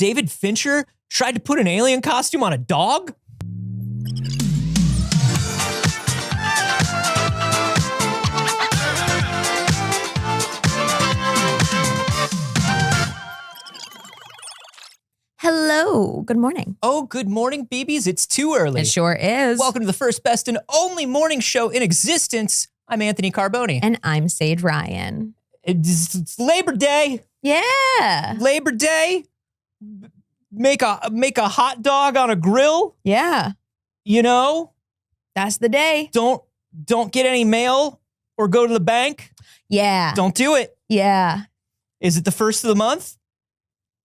David Fincher tried to put an alien costume on a dog? Hello. Good morning. Oh, good morning, BBs. It's too early. It sure is. Welcome to the first, best, and only morning show in existence. I'm Anthony Carboni. And I'm Saige Ryan. It's Labor Day. Yeah. Labor Day. Make a hot dog on a grill. Yeah. You know? That's the day. Don't get any mail or go to the bank. Yeah. Don't do it. Yeah. Is it the first of the month?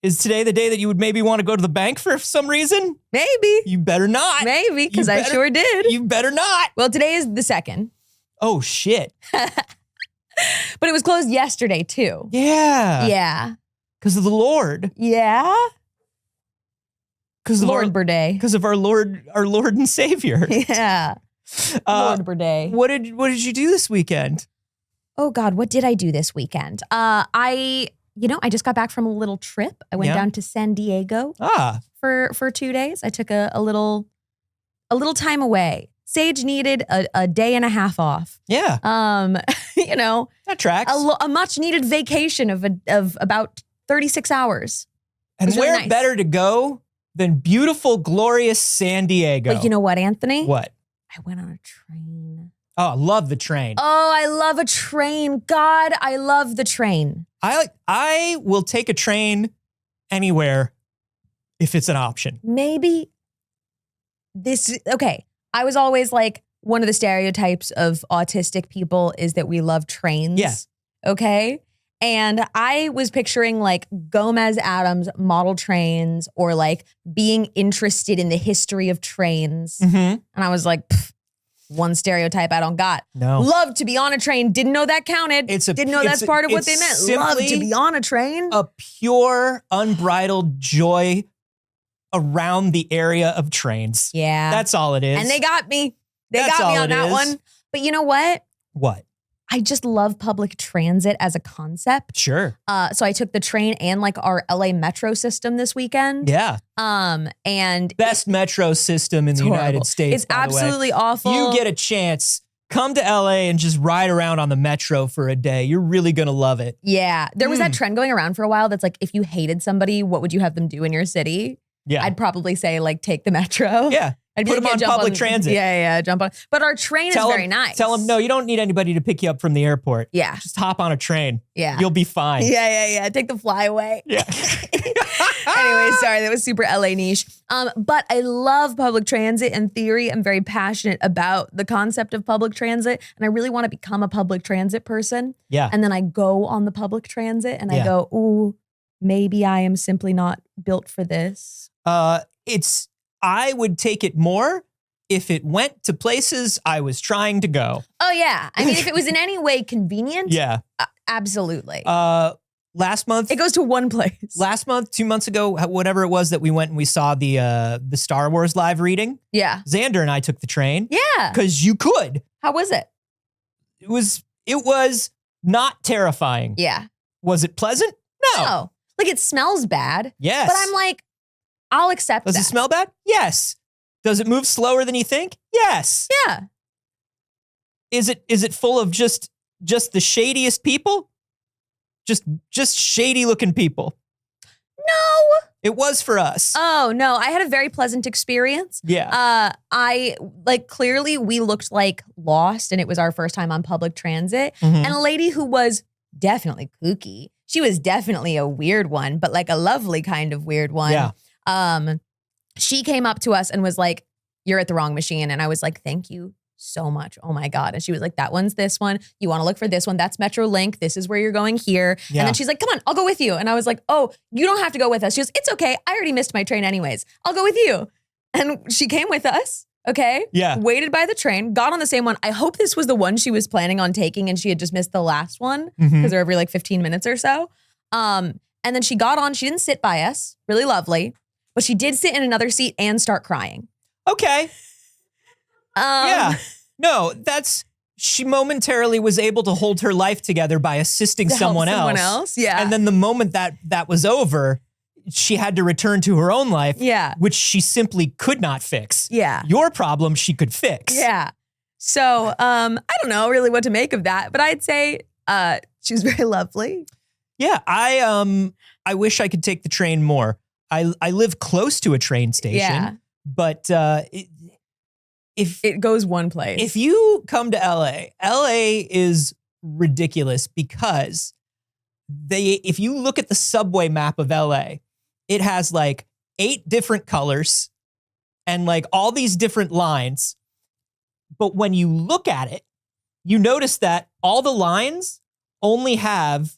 Is today the day that you would maybe want to go to the bank for some reason? Maybe. You better not. Maybe, because I sure did. You better not. Well, today is the 2nd. Oh, shit. But it was closed yesterday, too. Yeah. Yeah. Because of the Lord. Yeah. Because of Lord Birday. Because of our Lord and Savior. Yeah. Lord Birday. What did you do this weekend? Oh, God. What did I do this weekend? I just got back from a little trip. I went down to San Diego for 2 days. I took a little time away. Saige needed a day and a half off. Yeah. That tracks. A much needed vacation of about 36 hours. And really where nice. better to go than beautiful, glorious San Diego? But you know what, Anthony? What? I went on a train. Oh, I love the train. Oh, I love a train. God, I love the train. I will take a train anywhere if it's an option. Maybe okay. I was always like, one of the stereotypes of autistic people is that we love trains. Yeah. Okay. And I was picturing like Gomez Adams model trains or like being interested in the history of trains. Mm-hmm. And I was like, one stereotype I don't got. No. Love to be on a train. Didn't know that counted. Didn't know that's part of what they meant. Love to be on a train. A pure, unbridled joy around the area of trains. Yeah. That's all it is. And they got me. They That's got me all on it that is. one. But you know what? What? I just love public transit as a concept. Sure. So I took the train and like our LA metro system this weekend. Yeah. And Best metro system in the United States. It's absolutely awful. You get a chance, come to LA and just ride around on the metro for a day. You're really going to love it. Yeah. There was that trend going around for a while that's like, if you hated somebody, what would you have them do in your city? Yeah. I'd probably say like take the metro. Yeah. I'd be Put them on public transit. Yeah, jump on. But our train is very nice. Tell them, no, you don't need anybody to pick you up from the airport. Yeah. Just hop on a train. Yeah. You'll be fine. Yeah. Take the flyaway. Yeah. Anyway, sorry, that was super LA niche. But I love public transit in theory. I'm very passionate about the concept of public transit. And I really want to become a public transit person. Yeah. And then I go on the public transit and I go, ooh, maybe I am simply not built for this. I would take it more if it went to places I was trying to go. Oh, yeah. I mean, if it was in any way convenient. Yeah. Absolutely. Last month. It goes to one place. Last month, 2 months ago, whatever it was that we went and we saw the Star Wars live reading. Yeah. Xander and I took the train. Yeah. Because you could. How was it? It was not terrifying. Yeah. Was it pleasant? No. Like it smells bad. Yes. But I'm like, I'll accept that. Does it smell bad? Yes. Does it move slower than you think? Yes. Yeah. Is it full of just the shadiest people? Just shady looking people? No. It was for us. Oh, no. I had a very pleasant experience. Yeah. Clearly we looked like lost and it was our first time on public transit. Mhm. And a lady who was definitely kooky. She was definitely a weird one, but like a lovely kind of weird one. Yeah. She came up to us and was like, "You're at the wrong machine." And I was like, "Thank you so much. Oh my God." And she was like, "That one's this one. You want to look for this one. That's MetroLink. This is where you're going here." Yeah. And then she's like, "Come on, I'll go with you." And I was like, "Oh, you don't have to go with us." She goes, "It's okay. I already missed my train anyways. I'll go with you." And she came with us. Okay. Yeah. Waited by the train, got on the same one. I hope this was the one she was planning on taking and she had just missed the last one because Mhm. they're every like 15 minutes or so. And then she got on. She didn't sit by us. Really lovely. But she did sit in another seat and start crying. Okay. Yeah. No, she momentarily was able to hold her life together by assisting To help someone someone else. else, yeah. And then the moment that was over, she had to return to her own life, Yeah. which she simply could not fix. Yeah. Your problem she could fix. Yeah. So I don't know really what to make of that, but I'd say she was very lovely. Yeah, I wish I could take the train more. I live close to a train station, but if it goes one place. If you come to LA is ridiculous because if you look at the subway map of LA, it has like 8 different colors and like all these different lines. But when you look at it, you notice that all the lines only have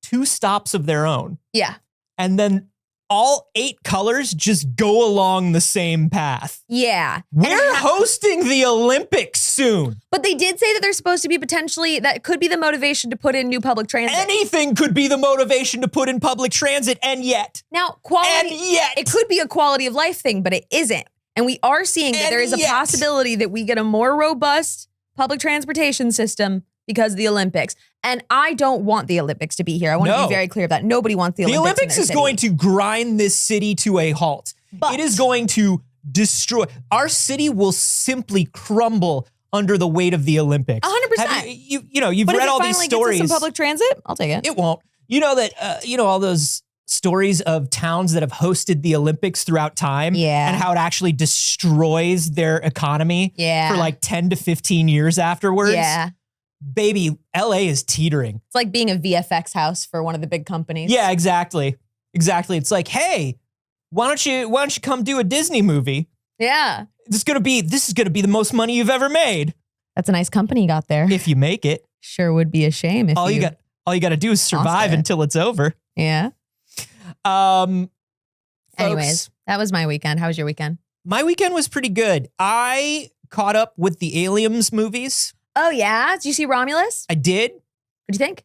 2 stops of their own. Yeah. And then all 8 colors just go along the same path. Yeah. We're hosting the Olympics soon. But they did say that there's supposed to be potentially, that could be the motivation to put in new public transit. Anything could be the motivation to put in public transit, and yet. Now, it could be a quality of life thing, but it isn't. And we are seeing that there is a possibility that we get a more robust public transportation system because of the Olympics. And I don't want the Olympics to be here. I want to be very clear of that. Nobody wants the Olympics. The Olympics is going to grind this city to a halt. But it is going to destroy. Our city will simply crumble under the weight of the Olympics. 100%. You've read all these stories. Gets us some public transit? I'll take it. It won't. You know that, all those stories of towns that have hosted the Olympics throughout time and how it actually destroys their economy for like 10 to 15 years afterwards. Yeah. Baby, LA is teetering. It's like being a VFX house for one of the big companies. Yeah, exactly. Exactly. It's like, hey, why don't you come do a Disney movie? Yeah. This is gonna be the most money you've ever made. That's a nice company you got there. If you make it. Sure would be a shame if all you got to do is survive until it's over. Yeah. Anyways, that was my weekend. How was your weekend? My weekend was pretty good. I caught up with the Aliens movies. Oh, yeah? Did you see Romulus? I did. What do you think?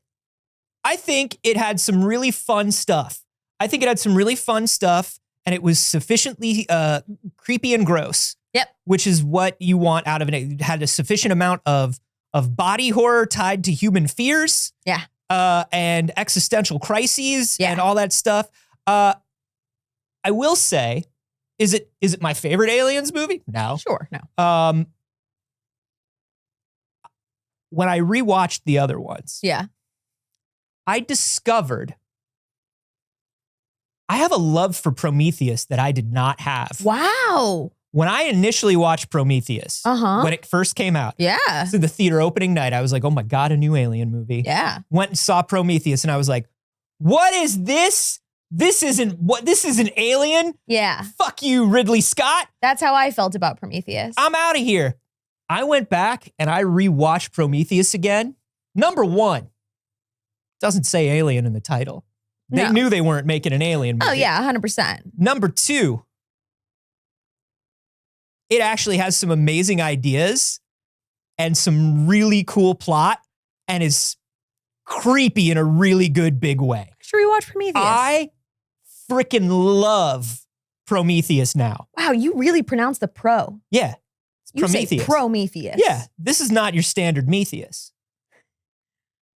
I think it had some really fun stuff. And it was sufficiently creepy and gross. Yep. Which is what you want out of it. It had a sufficient amount of body horror tied to human fears. Yeah. And existential crises and all that stuff. I will say, is it my favorite Aliens movie? No. Sure, no. When I rewatched the other ones, I discovered I have a love for Prometheus that I did not have. Wow. When I initially watched Prometheus, when it first came out, so the theater opening night, I was like, oh my God, a new Alien movie. Yeah. Went and saw Prometheus and I was like, what is this? This isn't Alien? Yeah. Fuck you, Ridley Scott. That's how I felt about Prometheus. I'm out of here. I went back and I rewatched Prometheus again. Number 1, doesn't say Alien in the title. They knew they weren't making an Alien movie. Oh yeah, 100%. Number 2, it actually has some amazing ideas and some really cool plot and is creepy in a really good big way. Should we watch Prometheus? I freaking love Prometheus now. Wow, you really pronounced the pro. Yeah. You Prometheus. say Prometheus. Yeah, this is not your standard Metheus.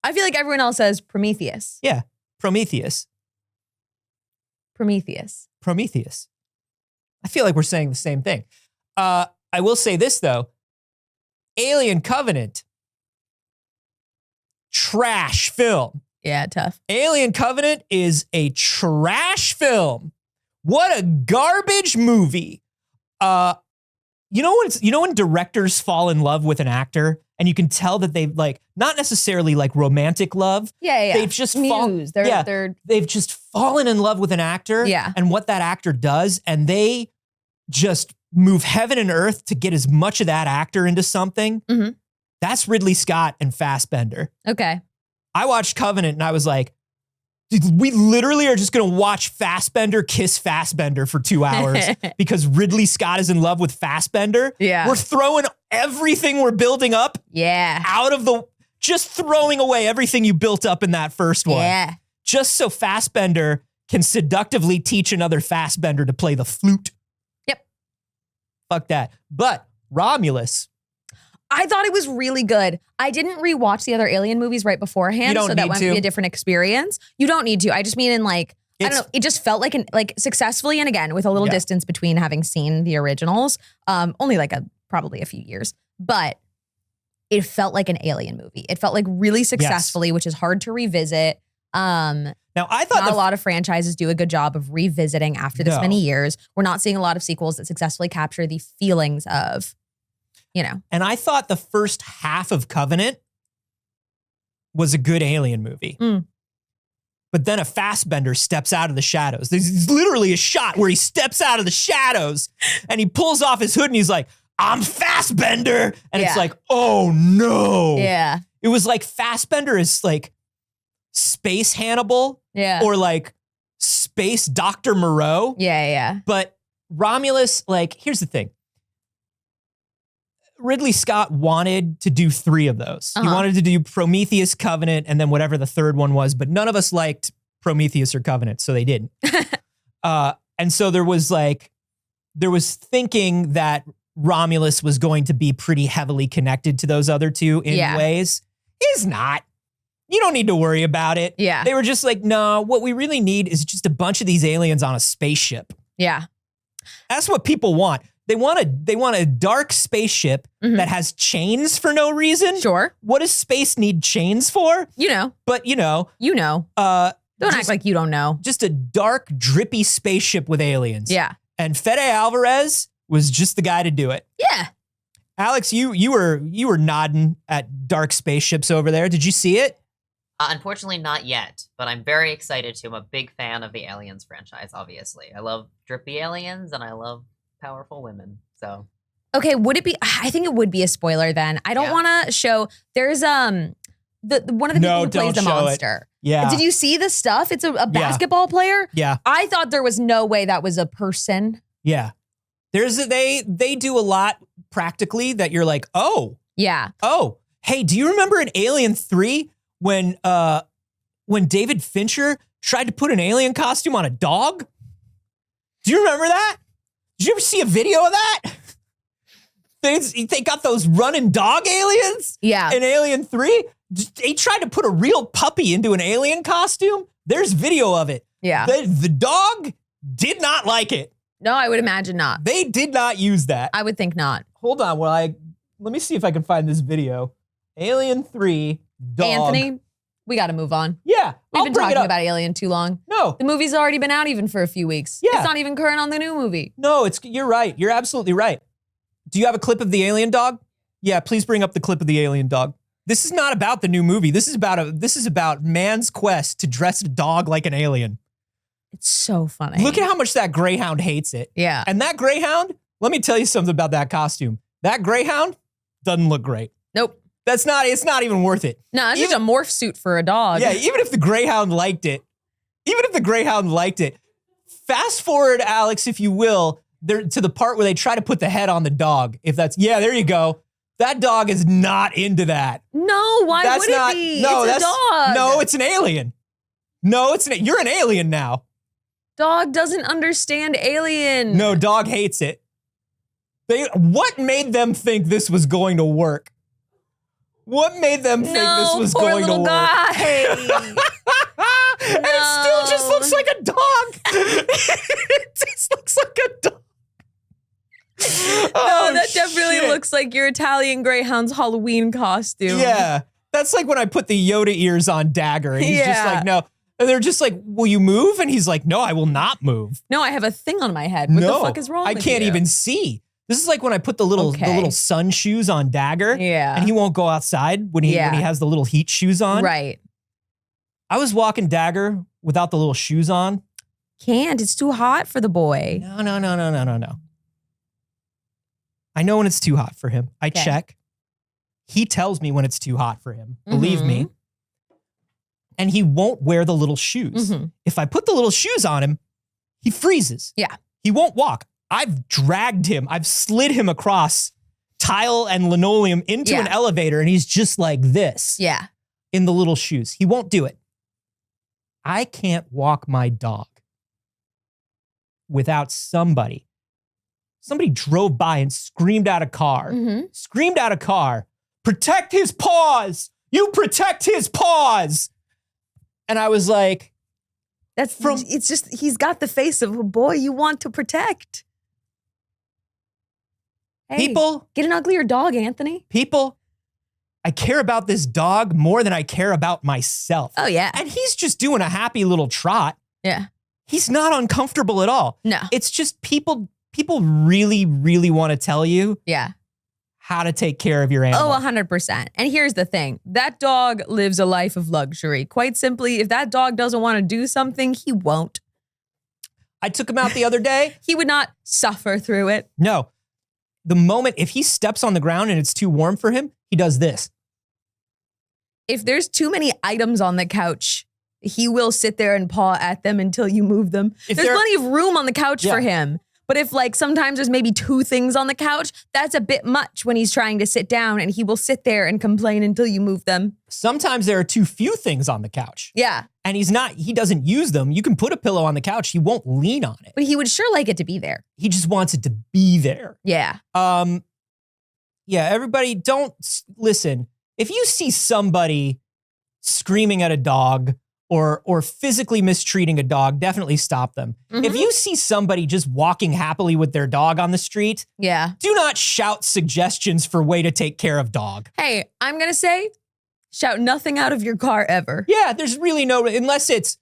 I feel like everyone else says Prometheus. Yeah, Prometheus. Prometheus. Prometheus. I feel like we're saying the same thing. I will say this, though. Alien Covenant. Trash film. Yeah, tough. Alien Covenant is a trash film. What a garbage movie. You know when directors fall in love with an actor and you can tell that they've not necessarily romantic love. Yeah. They've just they've just fallen in love with an actor and what that actor does, and they just move heaven and earth to get as much of that actor into something. Mm-hmm. That's Ridley Scott and Fassbender. Okay. I watched Covenant and I was like, dude, we literally are just going to watch Fassbender kiss Fassbender for 2 hours because Ridley Scott is in love with Fassbender. Yeah. We're throwing everything we're building up just throwing away everything you built up in that first one. Yeah. Just so Fassbender can seductively teach another Fassbender to play the flute. Yep. Fuck that. But Romulus. I thought it was really good. I didn't rewatch the other Alien movies right beforehand, so that might be a different experience. You don't need to. I just mean in I don't know. It just felt like successfully, and again with a little distance between having seen the originals, only like probably a few years, but it felt like an Alien movie. It felt like really successfully, which is hard to revisit. Now I thought not a lot of franchises do a good job of revisiting after this many years. We're not seeing a lot of sequels that successfully capture the feelings of, And I thought the first half of Covenant was a good Alien movie. But then a Fassbender steps out of the shadows. There's literally a shot where he steps out of the shadows and he pulls off his hood and he's like, I'm Fassbender. And it's like, oh no. Yeah. It was like Fassbender is like Space Hannibal. Yeah. Or like Space Dr. Moreau. Yeah. But Romulus, like, here's the thing. Ridley Scott wanted to do 3 of those. He wanted to do Prometheus, Covenant, and then whatever the third one was, but none of us liked Prometheus or Covenant, so they didn't. And so there was thinking that Romulus was going to be pretty heavily connected to those other 2 in ways. He's not. You don't need to worry about it. Yeah. They were just like, no, what we really need is just a bunch of these aliens on a spaceship. Yeah. That's what people want. They want a dark spaceship that has chains for no reason. Sure. What does space need chains for? But Don't act like you don't know. Just a dark, drippy spaceship with aliens. Yeah. And Fede Alvarez was just the guy to do it. Yeah. Alex, you were nodding at dark spaceships over there. Did you see it? Unfortunately, not yet, but I'm very excited to. I'm a big fan of the Aliens franchise, obviously. I love drippy aliens and I love powerful women, so. Okay, would it be, I think it would be a spoiler then. I don't want to show, there's one of the people who plays the monster. Yeah. Did you see the stuff? It's a basketball player? Yeah. I thought there was no way that was a person. Yeah. They do a lot practically that you're like, oh. Yeah. Oh, hey, do you remember in Alien 3 when David Fincher tried to put an alien costume on a dog? Do you remember that? Did you ever see a video of that? They got those running dog aliens? Yeah. In Alien 3? They tried to put a real puppy into an alien costume? There's video of it. Yeah. The dog did not like it. No, I would imagine not. They did not use that. I would think not. Hold on, let me see if I can find this video. Alien 3, dog. Anthony, we got to move on. Yeah. We've been talking about Alien too long. No. The movie's already been out even for a few weeks. Yeah. It's not even current on the new movie. No, you're right. You're absolutely right. Do you have a clip of the alien dog? Yeah, please bring up the clip of the alien dog. This is not about the new movie. This is about man's quest to dress a dog like an alien. It's so funny. Look at how much that greyhound hates it. Yeah. And that greyhound, let me tell you something about that costume. That greyhound doesn't look great. Nope. It's not even worth it. No, it's just a morph suit for a dog. Yeah, even if the greyhound liked it, fast forward, Alex, if you will, to the part where they try to put the head on the dog. There you go. That dog is not into that. No, why would it be? It's a dog. No, it's an alien. No, you're an alien now. Dog doesn't understand alien. No, dog hates it. What made them think this was going to work? What made them think this was going to work? Guy. And it still just looks like a dog. It just looks like a dog. No, that definitely looks like your Italian Greyhound's Halloween costume. Yeah. That's like when I put the Yoda ears on Dagger and he's just like, no. And they're just like, will you move? And he's like, no, I will not move. No, I have a thing on my head. What the fuck is wrong with you? I can't even see. This is like when I put the little sun shoes on Dagger. Yeah. And he won't go outside when he has the little heat shoes on. Right. I was walking Dagger without the little shoes on. Can't. It's too hot for the boy. No. I know when it's too hot for him. I check. He tells me when it's too hot for him. Believe me. And he won't wear the little shoes. If I put the little shoes on him, he freezes. Yeah. He won't walk. I've dragged him. I've slid him across tile and linoleum into an elevator, and he's just like this. Yeah. In the little shoes. He won't do it. I can't walk my dog without somebody. Somebody drove by and screamed out a car. Screamed out a car. Protect his paws. You protect his paws. And I was like, It's just, he's got the face of a boy you want to protect. Hey, people, get an uglier dog, Anthony. People, I care about this dog more than I care about myself. Oh, yeah. And he's just doing a happy little trot. Yeah. He's not uncomfortable at all. No. It's just people really, really want to tell you how to take care of your animal. Oh, 100%. And here's the thing. That dog lives a life of luxury. Quite simply, if that dog doesn't want to do something, he won't. I took him out the other day. He would not suffer through it. No. The moment, if he steps on the ground and it's too warm for him, he does this. If there's too many items on the couch, he will sit there and paw at them until you move them. There's plenty of room on the couch for him. But if like sometimes there's maybe 2 things on the couch, that's a bit much when he's trying to sit down, and he will sit there and complain until you move them. Sometimes there are too few things on the couch. Yeah. And he doesn't use them. You can put a pillow on the couch. He won't lean on it. But he would sure like it to be there. He just wants it to be there. Yeah. Yeah, everybody listen. If you see somebody screaming at a dog or physically mistreating a dog, definitely stop them. Mm-hmm. If you see somebody just walking happily with their dog on the street, do not shout suggestions for way to take care of dog. Hey, I'm going to say, shout nothing out of your car ever. Yeah, there's really unless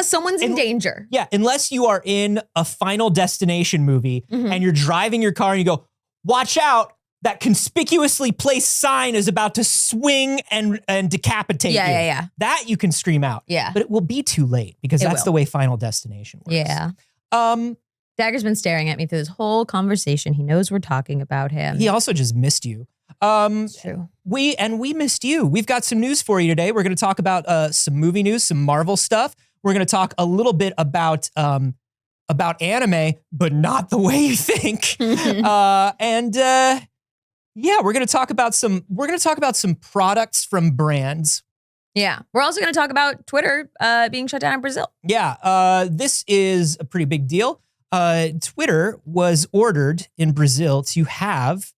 someone's in danger. Yeah, unless you are in a Final Destination movie and you're driving your car and you go, watch out, that conspicuously placed sign is about to swing and decapitate you. Yeah. That you can scream out. Yeah. But it will be too late because that's the way Final Destination works. Yeah. Dagger's been staring at me through this whole conversation. He knows we're talking about him. He also just missed you. True. We missed you. We've got some news for you today. We're going to talk about some movie news, some Marvel stuff. We're going to talk a little bit about anime, but not the way you think. Yeah, we're going to talk about some products from brands. Yeah. We're also going to talk about Twitter being shut down in Brazil. Yeah. This is a pretty big deal. Twitter was ordered in Brazil to have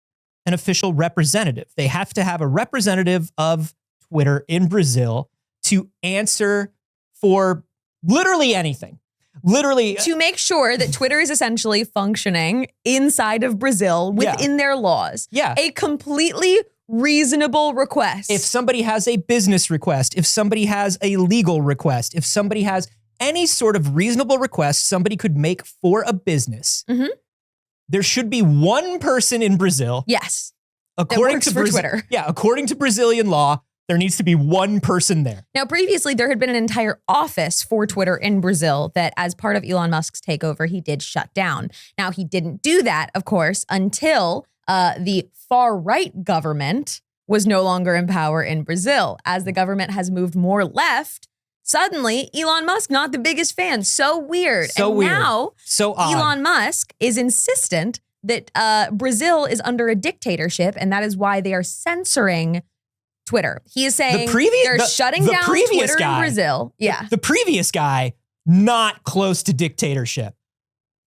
an official representative. They have to have a representative of Twitter in Brazil to answer for literally anything. Literally. To make sure that Twitter is essentially functioning inside of Brazil within their laws. Yeah. A completely reasonable request. If somebody has a business request, if somebody has a legal request, if somebody has any sort of reasonable request somebody could make for a business, there should be one person in Brazil. Yes. According to Twitter. Yeah, according to Brazilian law, there needs to be one person there. Now, previously, there had been an entire office for Twitter in Brazil that, as part of Elon Musk's takeover, he did shut down. Now, he didn't do that, of course, until the far-right government was no longer in power in Brazil. As the government has moved more left, suddenly, Elon Musk, not the biggest fan. So weird. Now, Elon Musk is insistent that Brazil is under a dictatorship, and that is why they are censoring Twitter. He is saying they're shutting down Twitter in Brazil. Yeah. The previous guy, not close to dictatorship.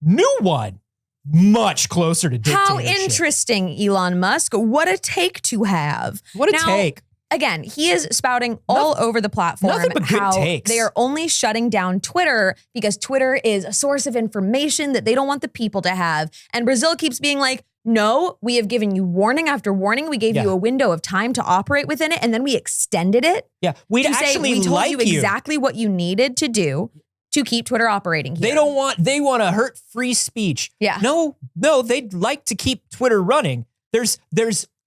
New one, much closer to dictatorship. How interesting, Elon Musk. What a take to have. What a take. Again, he is spouting all over the platform nothing but good takes. They are only shutting down Twitter because Twitter is a source of information that they don't want the people to have. And Brazil keeps being like, no, we have given you warning after warning. We gave you a window of time to operate within it, and then we extended it. Yeah, we told you exactly what you needed to do to keep Twitter operating here. They want to hurt free speech. Yeah. No, they'd like to keep Twitter running. There's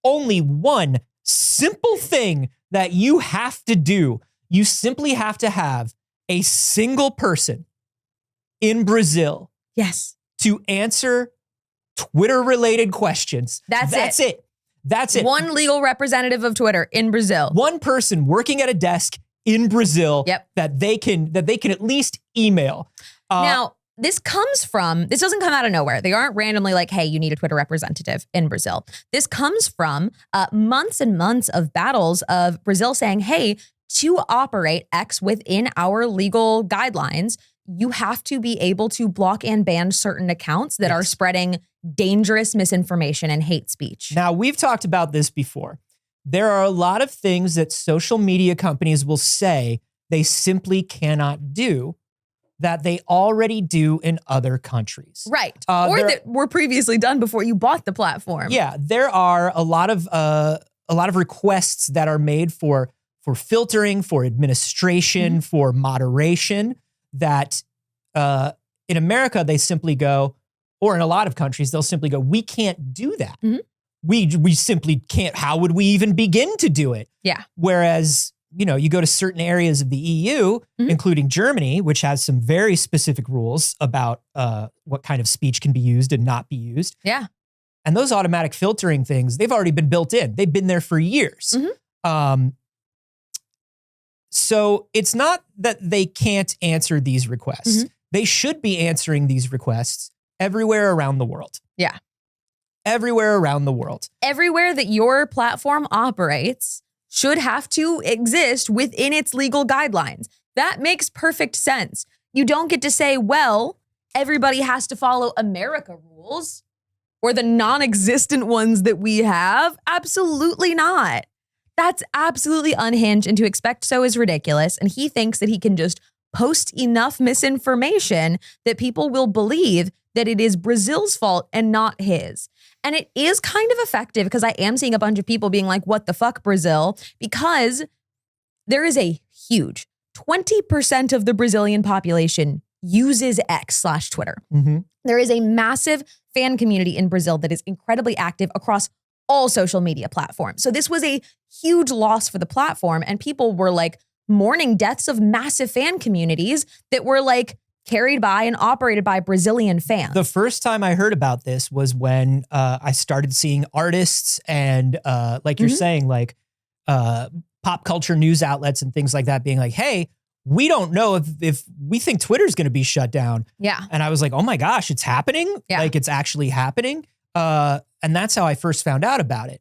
only one simple thing that you have to do. You simply have to have a single person in Brazil. Yes. To answer Twitter-related questions. That's it. That's it. One legal representative of Twitter in Brazil. One person working at a desk in Brazil that they can at least email. Now, this doesn't come out of nowhere. They aren't randomly like, hey, you need a Twitter representative in Brazil. This comes from months and months of battles of Brazil saying, hey, to operate X within our legal guidelines, you have to be able to block and ban certain accounts that are spreading dangerous misinformation and hate speech. Now, we've talked about this before. There are a lot of things that social media companies will say they simply cannot do that they already do in other countries. Right. Or that were previously done before you bought the platform. Yeah, there are a lot of requests that are made for filtering, for administration, for moderation that in America they simply go, or in a lot of countries they'll simply go, we can't do that. We simply can't. How would we even begin to do it? Yeah. Whereas, you go to certain areas of the EU, including Germany, which has some very specific rules about what kind of speech can be used and not be used. Yeah. And those automatic filtering things, they've already been built in. They've been there for years. So it's not that they can't answer these requests. They should be answering these requests everywhere around the world. Yeah. Everywhere around the world. Everywhere that your platform operates should have to exist within its legal guidelines. That makes perfect sense. You don't get to say, well, everybody has to follow America rules or the non-existent ones that we have. Absolutely not. That's absolutely unhinged, and to expect so is ridiculous. And he thinks that he can just post enough misinformation that people will believe that it is Brazil's fault and not his. And it is kind of effective because I am seeing a bunch of people being like, what the fuck, Brazil? Because there is a huge 20% of the Brazilian population uses X/Twitter. There is a massive fan community in Brazil that is incredibly active across all social media platforms. So this was a huge loss for the platform, and people were like mourning deaths of massive fan communities that were like carried by and operated by Brazilian fans. The first time I heard about this was when I started seeing artists and like you're saying, like pop culture news outlets and things like that being like, hey, we don't know if we think Twitter's going to be shut down. Yeah. And I was like, oh my gosh, it's happening. Yeah. Like it's actually happening. And that's how I first found out about it.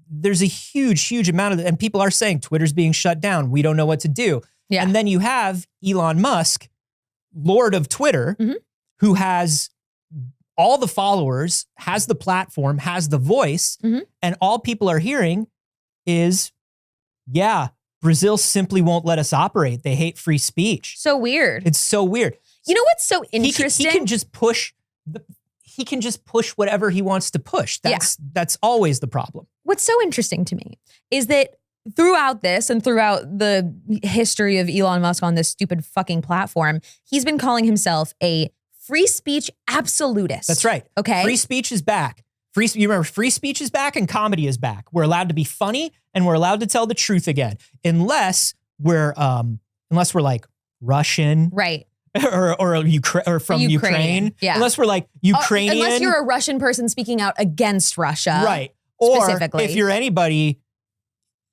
There's a huge amount of, and people are saying Twitter's being shut down. We don't know what to do. Yeah. And then you have Elon Musk, Lord of Twitter, who has all the followers, has the platform, has the voice, and all people are hearing is, yeah, Brazil simply won't let us operate. They hate free speech. So weird. It's so weird. You know what's so interesting? He can just push whatever he wants to push. That's always the problem. What's so interesting to me is that throughout this and throughout the history of Elon Musk on this stupid fucking platform, he's been calling himself a free speech absolutist. That's right. Okay. Free speech is back. You remember free speech is back and comedy is back. We're allowed to be funny and we're allowed to tell the truth again, unless we're like Russian, right? or from Ukraine. Yeah. Unless we're like Ukrainian. Unless you're a Russian person speaking out against Russia. Right. Specifically. Or if you're anybody,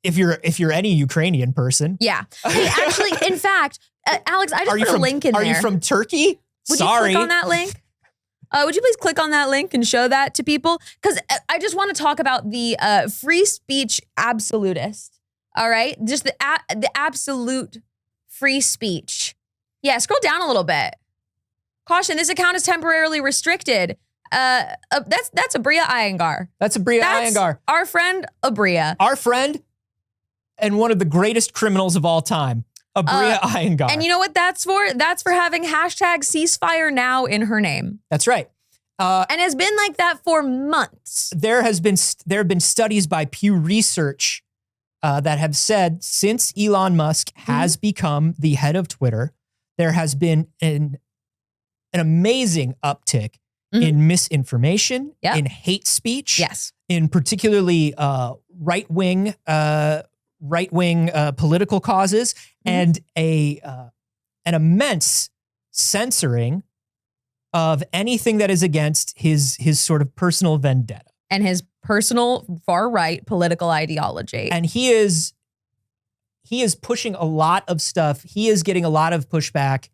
if you're any Ukrainian person. Yeah. Hey, actually, in fact, Alex, I just put a link in there. Are you from Turkey? Would you click on that link? Would you please click on that link and show that to people? Because I just want to talk about the free speech absolutist. All right? Just the absolute free speech. Yeah, scroll down a little bit. Caution, this account is temporarily restricted. That's Abria Iyengar. That's Abria Iyengar. Our friend Abria. Our friend and one of the greatest criminals of all time. Abria Iyengar. And you know what that's for? That's for having hashtag ceasefire now in her name. That's right. And has been like that for months. There have been studies by Pew Research that have said since Elon Musk has become the head of Twitter, there has been an amazing uptick in misinformation, in hate speech, in particularly right-wing political causes, and an immense censoring of anything that is against his sort of personal vendetta and his personal far-right political ideology. And he is pushing a lot of stuff. He is getting a lot of pushback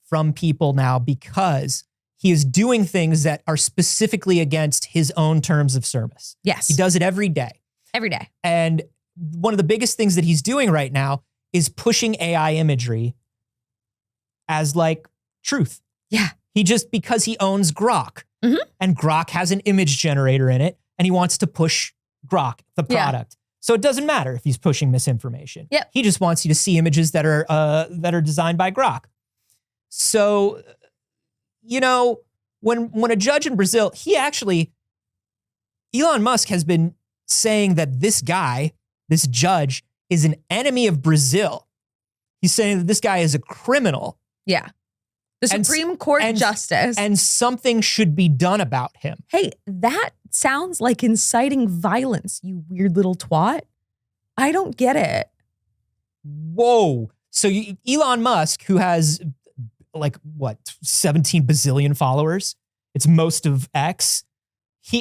from people now because he is doing things that are specifically against his own terms of service. Yes. He does it every day. Every day. And one of the biggest things that he's doing right now is pushing AI imagery as like truth. Yeah. Because he owns Grok, and Grok has an image generator in it, and he wants to push Grok, the product. So it doesn't matter if he's pushing misinformation. Yep. He just wants you to see images that are designed by Grok. So, when a judge in Brazil, Elon Musk has been saying that this judge, is an enemy of Brazil. He's saying that this guy is a criminal. Yeah. The Supreme Court justice. And something should be done about him. Hey, that sounds like inciting violence, you weird little twat. I don't get it. Whoa. So Elon Musk, who has 17 bazillion followers, it's most of X.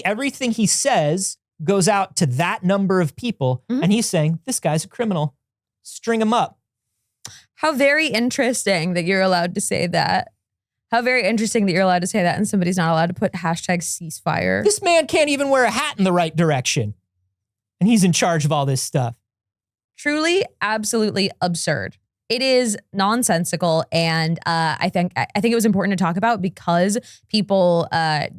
Everything he says goes out to that number of people, and he's saying, this guy's a criminal. String him up. How very interesting that you're allowed to say that. How very interesting that you're allowed to say that and somebody's not allowed to put hashtag ceasefire. This man can't even wear a hat in the right direction. And he's in charge of all this stuff. Truly, absolutely absurd. It is nonsensical, and I think it was important to talk about because people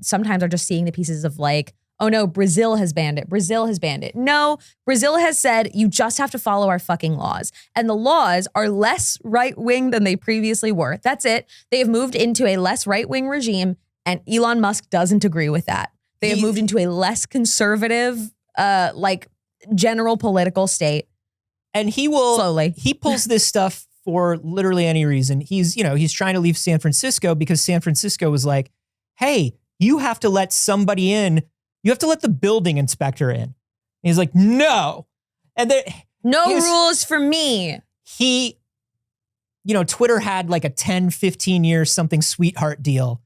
sometimes are just seeing the pieces of like, oh no, Brazil has banned it. Brazil has banned it. No, Brazil has said you just have to follow our fucking laws. And the laws are less right-wing than they previously were. That's it. They have moved into a less right-wing regime, and Elon Musk doesn't agree with that. They have moved into a less conservative, general political state. And he will slowly. He pulls this stuff for literally any reason. He's trying to leave San Francisco because San Francisco was like, hey, you have to let somebody in. You have to let the building inspector in. And he's like, no. And no rules for me. Twitter had like a 10, 15 year something sweetheart deal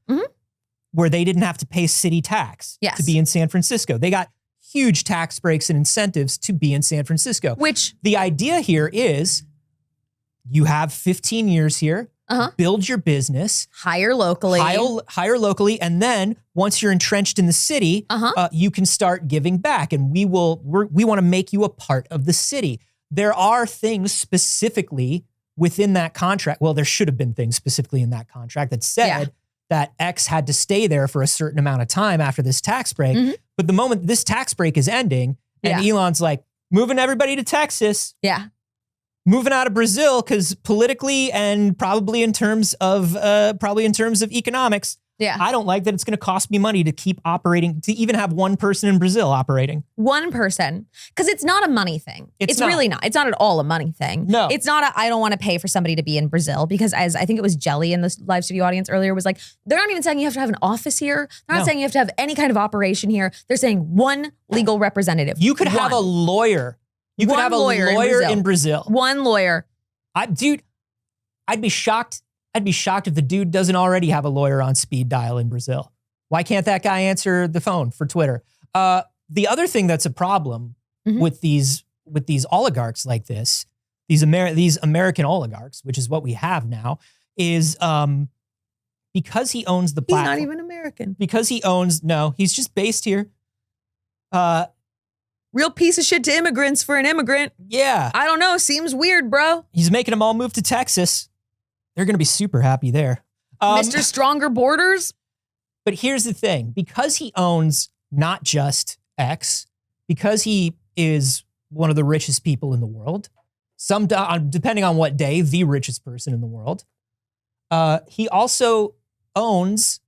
where they didn't have to pay city tax to be in San Francisco. They got huge tax breaks and incentives to be in San Francisco. Which the idea here is you have 15 years here, build your business, hire locally, and then once you're entrenched in the city, you can start giving back, and we want to make you a part of the city. There are things specifically within that contract. Well, there should have been things specifically in that contract that said that X had to stay there for a certain amount of time after this tax break. But the moment this tax break is ending, and Elon's like, moving everybody to Texas. Yeah. Moving out of Brazil because politically and probably in terms of economics, I don't like that it's going to cost me money to keep operating, to even have one person in Brazil operating. One person. Because it's not a money thing. It's really not. It's not at all a money thing. No. It's not I don't want to pay for somebody to be in Brazil because as I think it was Jelly in the live studio audience earlier was like, they're not even saying you have to have an office here. They're not saying you have to have any kind of operation here. They're saying one legal representative. You could have a lawyer. You could have a lawyer in Brazil. One lawyer. I'd be shocked. I'd be shocked if the dude doesn't already have a lawyer on speed dial in Brazil. Why can't that guy answer the phone for Twitter? The other thing that's a problem with these oligarchs like this, these American oligarchs, which is what we have now, is because he owns the platform. He's not even American. Because he's just based here. Real piece of shit to immigrants for an immigrant. Yeah. I don't know. Seems weird, bro. He's making them all move to Texas. They're going to be super happy there. Mr. Stronger Borders. But here's the thing. Because he owns not just X, because he is one of the richest people in the world, depending on what day, the richest person in the world, he also owns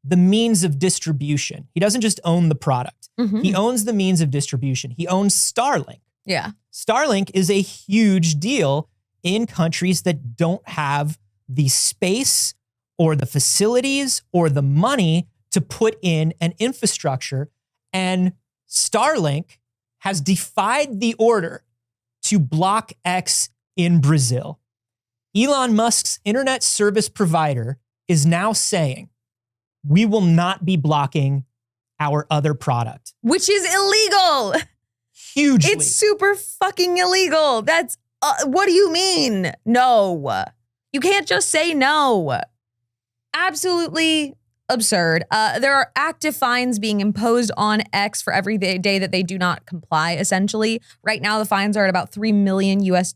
the means of distribution. He doesn't just own the product. He owns the means of distribution. He owns Starlink. Yeah. Starlink is a huge deal in countries that don't have the space or the facilities or the money to put in an infrastructure. And Starlink has defied the order to block X in Brazil. Elon Musk's internet service provider is now saying, we will not be blocking our other product. Which is illegal. Hugely. It's super fucking illegal. That's, what do you mean? No. You can't just say no. Absolutely absurd. There are active fines being imposed on X for every day that they do not comply, essentially. Right now, the fines are at about $3 million US.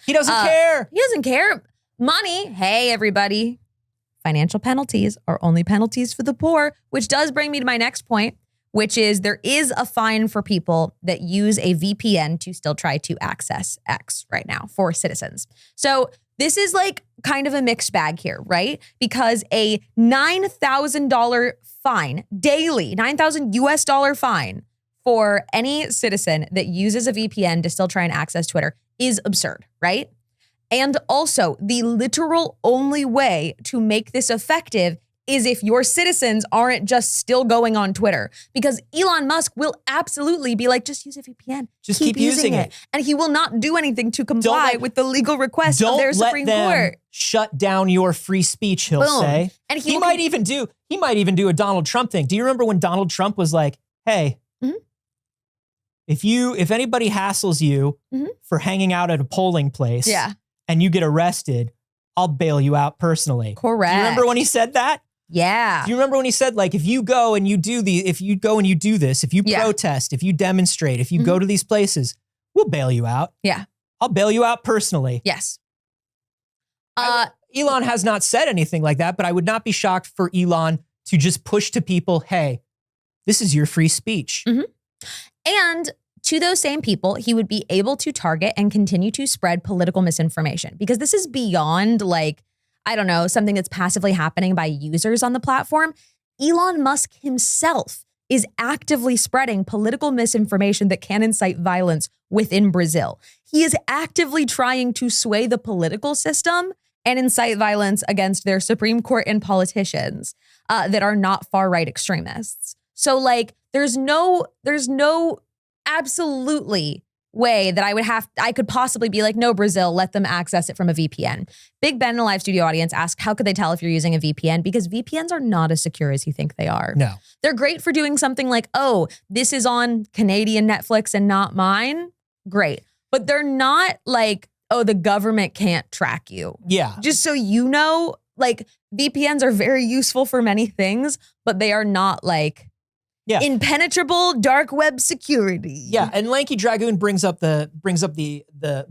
He doesn't care. He doesn't care. Money. Hey, everybody. Financial penalties are only penalties for the poor, which does bring me to my next point, which is there is a fine for people that use a VPN to still try to access X right now for citizens. So this is like kind of a mixed bag here, right? Because a $9,000 fine daily, $9,000 fine for any citizen that uses a VPN to still try and access Twitter is absurd, right? And also, the literal only way to make this effective is if your citizens aren't just still going on Twitter. Because Elon Musk will absolutely be like, just use a VPN. Just keep using it. And he will not do anything to comply with the legal request of their Supreme Court. Shut down your free speech, he'll say. And he might even do a Donald Trump thing. Do you remember when Donald Trump was like, hey, if anybody hassles you for hanging out at a polling place and you get arrested, I'll bail you out personally. Correct. Do you remember when he said that? Yeah. Do you remember when he said, like, if you go and you do this, if you protest, if you demonstrate, if you go to these places, we'll bail you out. Yeah. I'll bail you out personally. Yes. Elon has not said anything like that, but I would not be shocked for Elon to just push to people, hey, this is your free speech. And to those same people, he would be able to target and continue to spread political misinformation, because this is beyond, like, I don't know, something that's passively happening by users on the platform. Elon Musk himself is actively spreading political misinformation that can incite violence within Brazil. He is actively trying to sway the political system and incite violence against their Supreme Court and politicians that are not far-right extremists. So, like, there's no absolutely way that I could possibly be like, no, Brazil, let them access it from a VPN. Big Ben in the live studio audience asked, how could they tell if you're using a VPN? Because VPNs are not as secure as you think they are. No. They're great for doing something like, oh, this is on Canadian Netflix and not mine. Great. But they're not like, oh, the government can't track you. Yeah. Just so you know, like, VPNs are very useful for many things, but they are not like impenetrable dark web security. Yeah, and Lanky Dragoon brings up the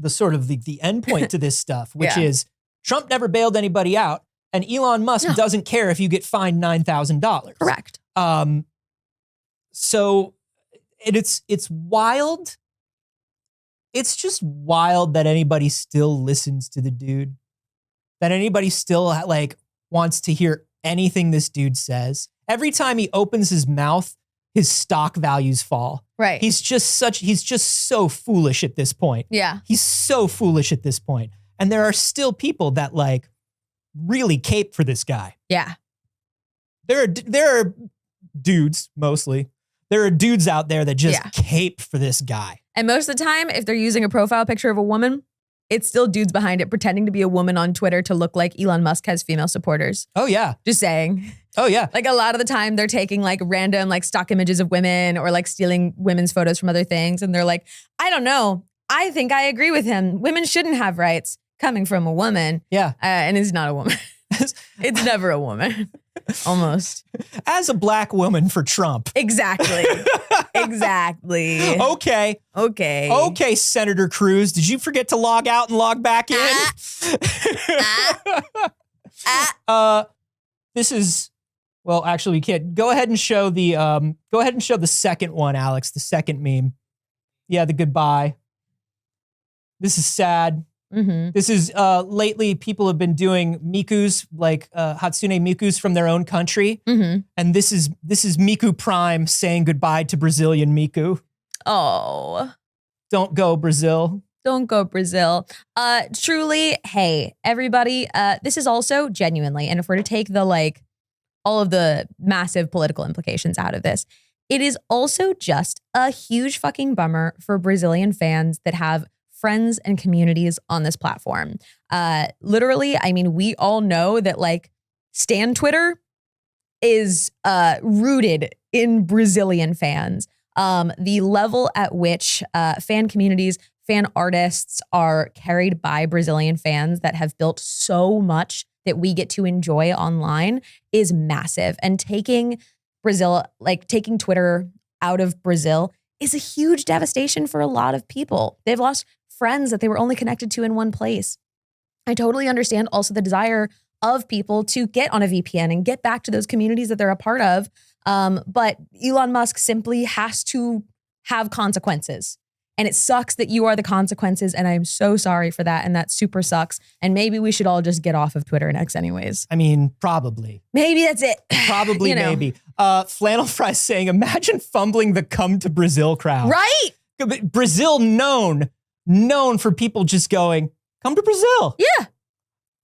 sort of the endpoint to this stuff, which is Trump never bailed anybody out, and Elon Musk doesn't care if you get fined $9,000. Correct. So it's wild. It's just wild that anybody still listens to the dude, that anybody still like wants to hear anything this dude says. Every time he opens his mouth, his stock values fall. Right. He's just so foolish at this point. Yeah. He's so foolish at this point. And there are still people that like really cape for this guy. Yeah. There are dudes, mostly. There are dudes out there that just cape for this guy. And most of the time, if they're using a profile picture of a woman, it's still dudes behind it pretending to be a woman on Twitter to look like Elon Musk has female supporters. Oh, yeah. Just saying. Oh, yeah. Like, a lot of the time they're taking like random like stock images of women or like stealing women's photos from other things. And they're like, I don't know. I think I agree with him. Women shouldn't have rights, coming from a woman. Yeah. And it's not a woman. It's never a woman. Almost. As a black woman for Trump. Exactly. Exactly. Okay, Senator Cruz. Did you forget to log out and log back in? This is, well, actually we can't. Go ahead and show the second one, Alex, the second meme. Yeah, the goodbye. This is sad. Mm-hmm. This is lately people have been doing mikus, like Hatsune mikus from their own country. Mm-hmm. And this is Miku Prime saying goodbye to Brazilian Miku. Oh. Don't go, Brazil. Don't go, Brazil. Truly, hey, everybody, this is also genuinely, and if we're to take the like all of the massive political implications out of this, it is also just a huge fucking bummer for Brazilian fans that have friends and communities on this platform. Literally, I mean, we all know that like Stan Twitter is rooted in Brazilian fans. The level at which fan communities, fan artists are carried by Brazilian fans that have built so much that we get to enjoy online is massive. And taking Twitter out of Brazil is a huge devastation for a lot of people. They've lost friends that they were only connected to in one place. I totally understand also the desire of people to get on a VPN and get back to those communities that they're a part of. But Elon Musk simply has to have consequences. And it sucks that you are the consequences. And I'm so sorry for that. And that super sucks. And maybe we should all just get off of Twitter and X anyways. I mean, probably. Maybe that's it. Probably, maybe. Flannel Fry saying, imagine fumbling the come to Brazil crowd. Right? Brazil known for people just going, come to Brazil. Yeah.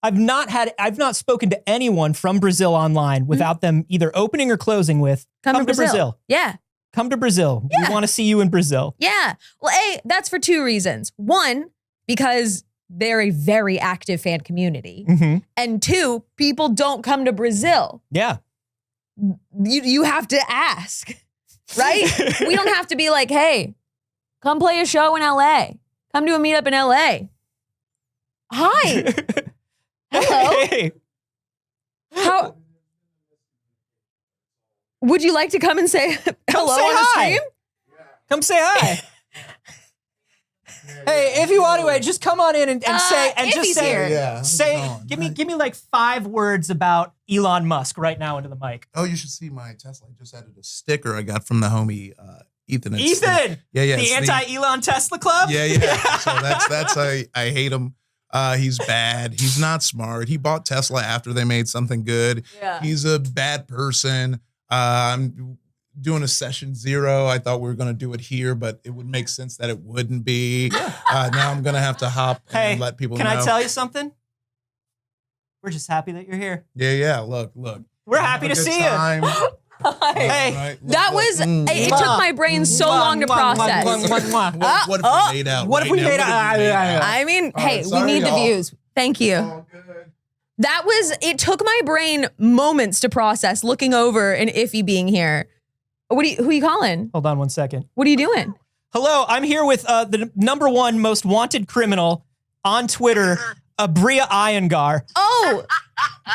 I've not spoken to anyone from Brazil online without them either opening or closing with, come to Brazil. Yeah. Come to Brazil. Yeah. We want to see you in Brazil. Yeah. Well, that's for two reasons. One, because they're a very active fan community. Mm-hmm. And two, people don't come to Brazil. Yeah. You have to ask, right? We don't have to be like, hey, come play a show in LA. Come to a meetup in LA. Hi. Hello. Hey. How would you like to come and say hello say on the hi. stream? Come say hi. Hey, if you anyway, just come on in and say and just say give me like 5 words about Elon Musk right now into the mic. Oh, you should see my Tesla. I just added a sticker I got from the homie Ethan. Ethan. The anti-Elon Tesla club. Yeah. So that's I hate him. He's bad. He's not smart. He bought Tesla after they made something good. Yeah. He's a bad person. I'm doing a session 0. I thought we were going to do it here, but it would make sense that it wouldn't be. Now I'm going to have to hop and let people know. Can I tell you something? We're just happy that you're here. Yeah. Look. We're happy to see you. Hey, that was, it took my brain so long to process. What if we made out? What if we made out? I mean, hey, we need the views. Thank you. Oh, good. That was, it took my brain moments to process looking over and Iffy being here. Who are you calling? Hold on 1 second. What are you doing? Hello, I'm here with the #1 most wanted criminal on Twitter, Abria Iyengar. Oh,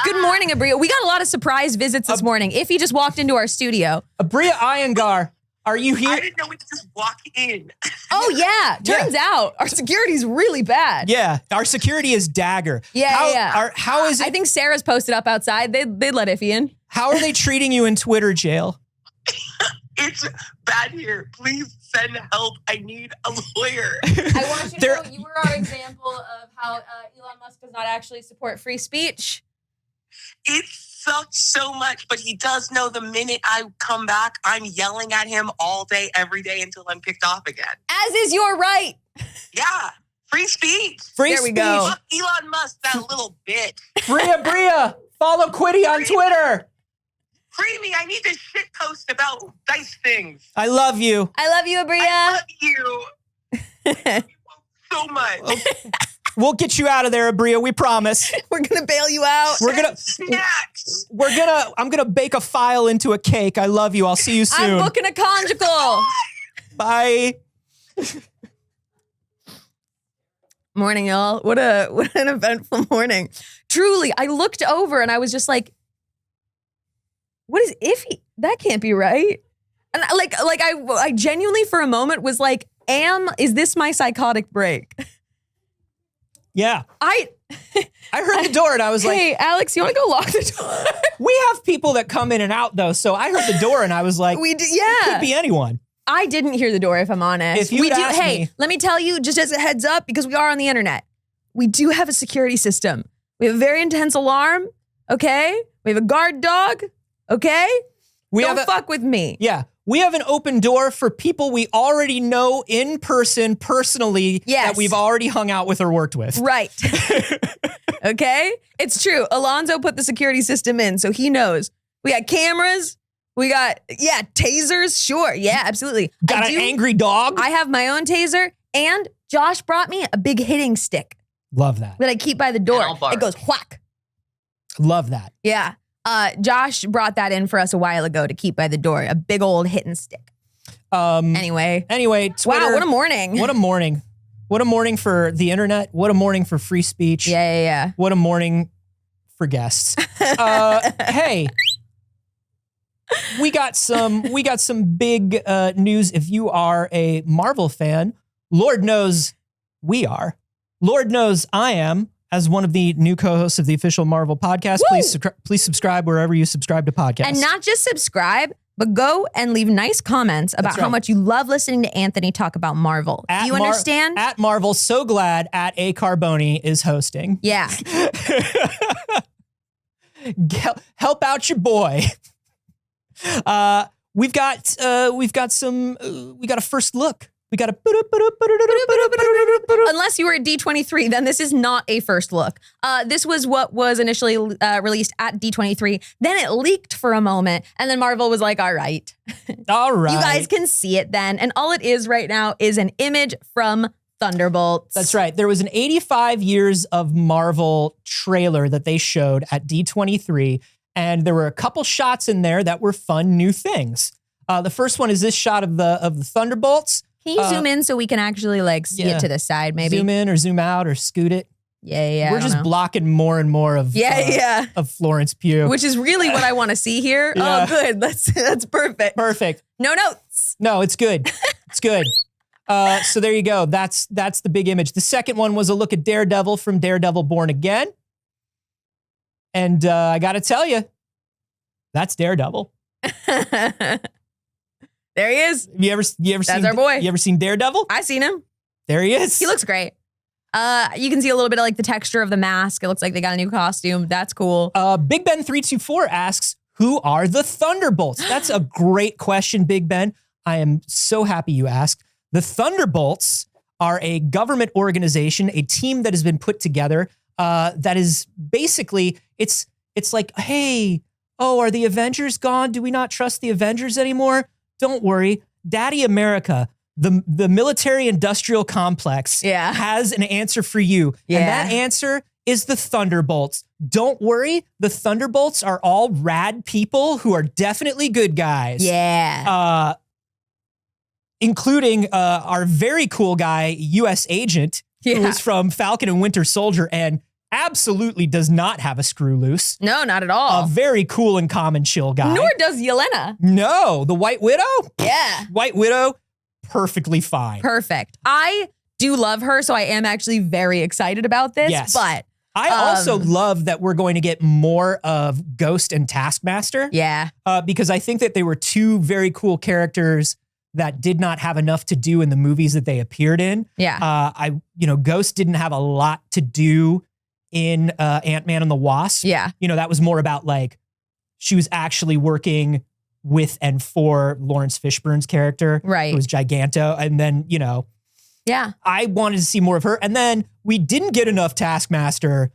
good morning, Abria. We got a lot of surprise visits this morning. Iffy just walked into our studio. Abria Iyengar, are you here? I didn't know we could just walk in. Oh, yeah. Turns out our security's really bad. Yeah, our security is dagger. Yeah. How is it? I think Sarah's posted up outside. They'd let Iffy in. How are they treating you in Twitter jail? It's bad here. Please send help. I need a lawyer. I want you to know you were our example of how Elon Musk does not actually support free speech. It sucks so much, but he does know the minute I come back, I'm yelling at him all day, every day until I'm kicked off again. As is your right. Yeah. Free speech. There we go. Fuck Elon Musk, that little bitch. Bria, follow Quiddy on Twitter. Free me. I need to shit post about dice things. I love you. I love you, Abria. I love you. So much. We'll get you out of there, Abria. We promise. We're gonna bail you out. Snacks. I'm gonna bake a file into a cake. I love you. I'll see you soon. I'm booking a conjugal. Bye. Morning, y'all. What an eventful morning. Truly, I looked over and I was just like, what is Iffy? That can't be right. And I genuinely for a moment was like, is this my psychotic break? Yeah. I heard the door and I was like, hey, Alex, you want to go lock the door? We have people that come in and out though. So I heard the door and I was like, it could be anyone. I didn't hear the door, if I'm honest. If you asked me, let me tell you, just as a heads up, because we are on the internet, we do have a security system. We have a very intense alarm, okay? We have a guard dog, okay? Don't fuck with me. Yeah. We have an open door for people we already know in person, personally, that we've already hung out with or worked with. Right. Okay? It's true. Alonzo put the security system in, so he knows. We got cameras. We got, tasers. Sure. Yeah, absolutely. Got an angry dog. I have my own taser. And Josh brought me a big hitting stick. Love that. That I keep by the door. It goes whack. Love that. Yeah. Josh brought that in for us a while ago to keep by the door. A big old hitting stick. Anyway, Twitter. Wow, what a morning. What a morning. What a morning for the internet. What a morning for free speech. Yeah. What a morning for guests. Hey. We got some big news. If you are a Marvel fan, Lord knows we are. Lord knows I am, as one of the new co-hosts of the official Marvel podcast. Please subscribe wherever you subscribe to podcasts. And not just subscribe, but go and leave nice comments about That's right. how much you love listening to Anthony talk about Marvel. Do you understand? At Marvel, so glad at A Carboni is hosting. Yeah. Help out your boy. We got a first look. We got a. Unless you were at D23, then this is not a first look. This was what was initially released at D23. Then it leaked for a moment, and then Marvel was like, all right. All right. You guys can see it then. And all it is right now is an image from Thunderbolts. That's right. There was an 85 years of Marvel trailer that they showed at D23, and there were a couple shots in there that were fun new things. The first one is this shot of the Thunderbolts. Can you zoom in so we can actually like see it to the side, maybe? Zoom in or zoom out or scoot it. Yeah. We're just blocking more and more of of Florence Pugh. Which is really what I want to see here. Yeah. Oh, good. That's perfect. Perfect. No notes. No, it's good. It's good. So there you go. That's the big image. The second one was a look at Daredevil from Daredevil Born Again. And I got to tell you, that's Daredevil. There he is. You ever That's seen our boy. You ever seen Daredevil? I seen him. There he is. He looks great. You can see a little bit of like the texture of the mask. It looks like they got a new costume. That's cool. Big Ben 324 asks, who are the Thunderbolts? That's a great question, Big Ben. I am so happy you asked. The Thunderbolts are a government organization, a team that has been put together that is basically, it's like, hey, are the Avengers gone? Do we not trust the Avengers anymore? Don't worry. Daddy America, the military industrial complex has an answer for you. Yeah. And that answer is the Thunderbolts. Don't worry. The Thunderbolts are all rad people who are definitely good guys. Yeah. Including our very cool guy, U.S. agent, who is from Falcon and Winter Soldier and absolutely does not have a screw loose. No, not at all. A very cool and common chill guy. Nor does Yelena. No, the White Widow? Yeah. White Widow, perfectly fine. Perfect. I do love her, so I am actually very excited about this. Yes. But I also love that we're going to get more of Ghost and Taskmaster. Yeah. Because I think that they were two very cool characters that did not have enough to do in the movies that they appeared in. Yeah. Ghost didn't have a lot to do in Ant-Man and the Wasp. Yeah. That was more about like, she was actually working with and for Lawrence Fishburne's character. Right. Who was Giganto. And then, yeah, I wanted to see more of her. And then we didn't get enough Taskmaster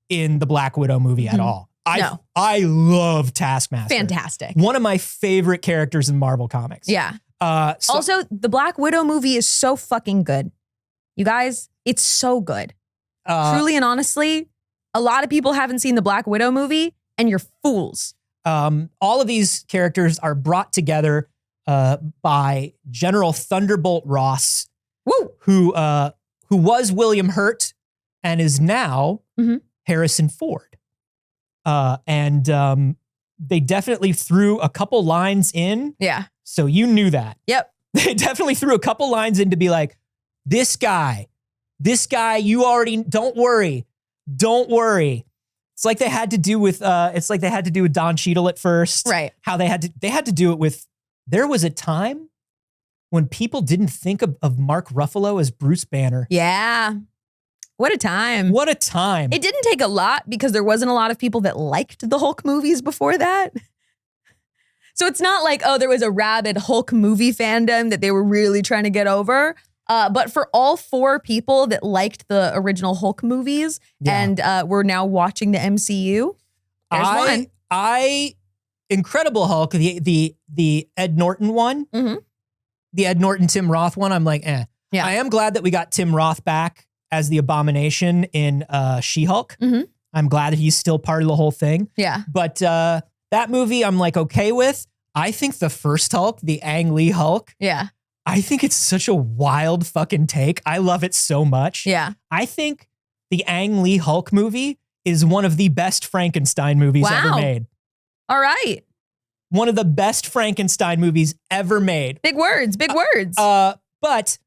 in the Black Widow movie at all. I love Taskmaster. Fantastic. One of my favorite characters in Marvel Comics. Yeah. Also, the Black Widow movie is so fucking good. You guys, it's so good. Truly and honestly, a lot of people haven't seen the Black Widow movie, and you're fools. All of these characters are brought together by General Thunderbolt Ross, who was William Hurt and is now Harrison Ford. And they definitely threw a couple lines in. Yeah. So you knew that. Yep. They definitely threw a couple lines in to be like, this guy, you already, don't worry. It's like they had to do with, Don Cheadle at first. Right. How they had to do it with, there was a time when people didn't think of Mark Ruffalo as Bruce Banner. Yeah. What a time. What a time. It didn't take a lot because there wasn't a lot of people that liked the Hulk movies before that. So it's not like, there was a rabid Hulk movie fandom that they were really trying to get over. But for all four people that liked the original Hulk movies and were now watching the MCU, there's one. Incredible Hulk, the Ed Norton one, the Ed Norton, Tim Roth one, I'm like, eh. Yeah. I am glad that we got Tim Roth back as the Abomination in She-Hulk. I'm glad that he's still part of the whole thing. Yeah. But that movie I'm like okay with. I think the first Hulk, the Ang Lee Hulk, I think it's such a wild fucking take. I love it so much. Yeah. I think the Ang Lee Hulk movie is one of the best Frankenstein movies ever made. All right. One of the best Frankenstein movies ever made. Big words. But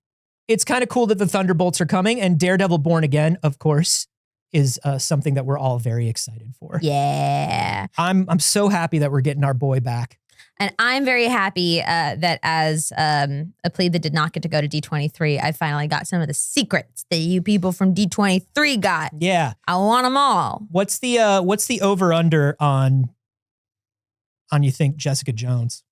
it's kind of cool that the Thunderbolts are coming, and Daredevil Born Again, of course, is something that we're all very excited for. Yeah. I'm so happy that we're getting our boy back. And I'm very happy that as a plebe that did not get to go to D23, I finally got some of the secrets that you people from D23 got. Yeah. I want them all. What's the over under on you think Jessica Jones?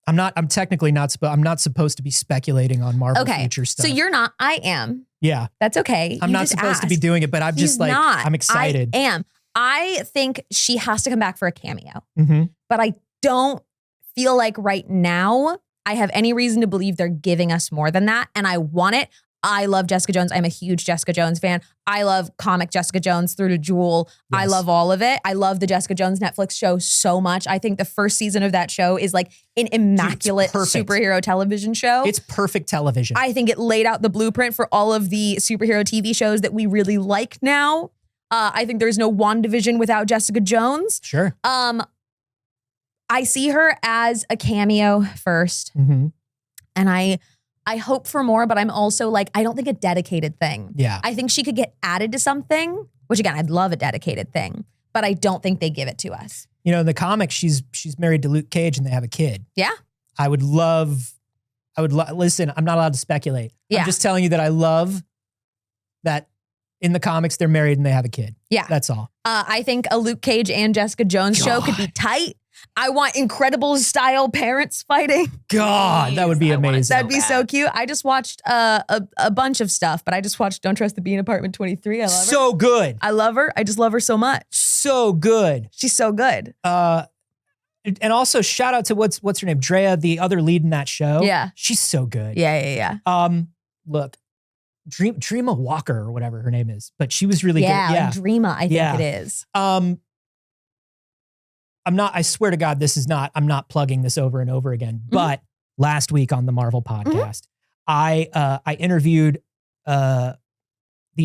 I'm technically not supposed to be speculating on Marvel future stuff. So you're not, I am. Yeah. That's okay. I'm not supposed to be doing it, but I'm just like, I'm excited. I am. I think she has to come back for a cameo, Mm-hmm. but I don't feel like right now I have any reason to believe they're giving us more than that. And I want it. I love Jessica Jones. I'm a huge Jessica Jones fan. I love comic Jessica Jones through to Jewel. Yes. I love all of it. I love the Jessica Jones Netflix show so much. I think the first season of that show is like an immaculate superhero television show. It's perfect television. I think it laid out the blueprint for all of the superhero TV shows that we really like now. I think there's no WandaVision without Jessica Jones. Sure. I see her as a cameo first. Mm-hmm. And I hope for more, but I'm also like, I don't think a dedicated thing. Yeah. I think she could get added to something, which again, I'd love a dedicated thing, but I don't think they give it to us. You know, in the comics, she's married to Luke Cage and they have a kid. Yeah. Listen, I'm not allowed to speculate. Yeah. I'm just telling you that I love that in the comics, they're married and they have a kid. Yeah. That's all. I think a Luke Cage and Jessica Jones show could be tight. I want Incredible style parents fighting. God, that would be amazing. That'd be so cute. I just watched a bunch of stuff, but I just watched Don't Trust the Bee in Apartment 23. I love her. So good. I love her. I just love her so much. So good. She's so good. And also shout out to what's her name? Drea, the other lead in that show. Yeah. She's so good. Yeah. Look, Dreama Walker or whatever her name is, but she was really good. Yeah. Dreama, I think it is. I swear to God, I'm not plugging this over and over again, but last week on the Marvel podcast, I interviewed the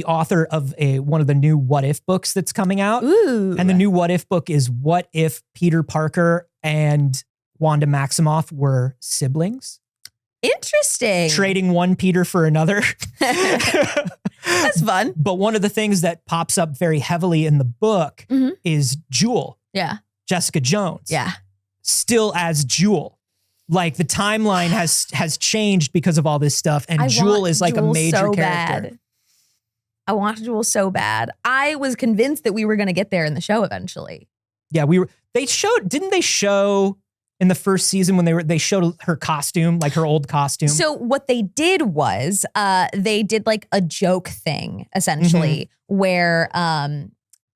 author of one of the new What If books that's coming out. Ooh. And the new What If book is what if Peter Parker and Wanda Maximoff were siblings? Interesting. Trading one Peter for another. That's fun. But one of the things that pops up very heavily in the book is Jewel. Yeah. Jessica Jones. Yeah. Still as Jewel. Like the timeline has changed because of all this stuff. And Jewel is like a major character. Bad. I want Jewel so bad. I was convinced that we were going to get there in the show eventually. Yeah, didn't they show in the first season when they showed her costume, like her old costume? So what they did was they did like a joke thing essentially where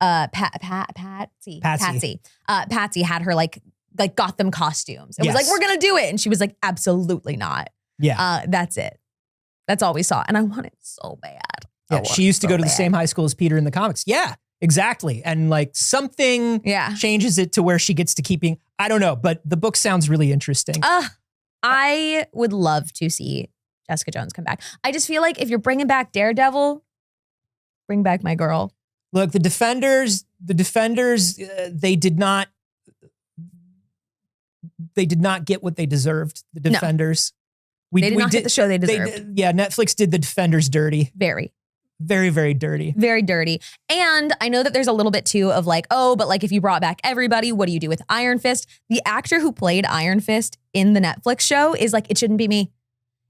Patsy had her like got them costumes. It was like, we're going to do it. And she was like, absolutely not. Yeah. That's it. That's all we saw. And I want it so bad. Yeah, she used to go to the same high school as Peter in the comics. Yeah, exactly. And like something changes it to where she gets to keeping, I don't know, but the book sounds really interesting. I would love to see Jessica Jones come back. I just feel like if you're bringing back Daredevil, bring back my girl. Look, the Defenders, they did not get what they deserved. The Defenders. No. They did not get the show they deserved. Netflix did the Defenders dirty. Very. Very, very dirty. Very dirty. And I know that there's a little bit too of like, oh, but like if you brought back everybody, what do you do with Iron Fist? The actor who played Iron Fist in the Netflix show is like, it shouldn't be me.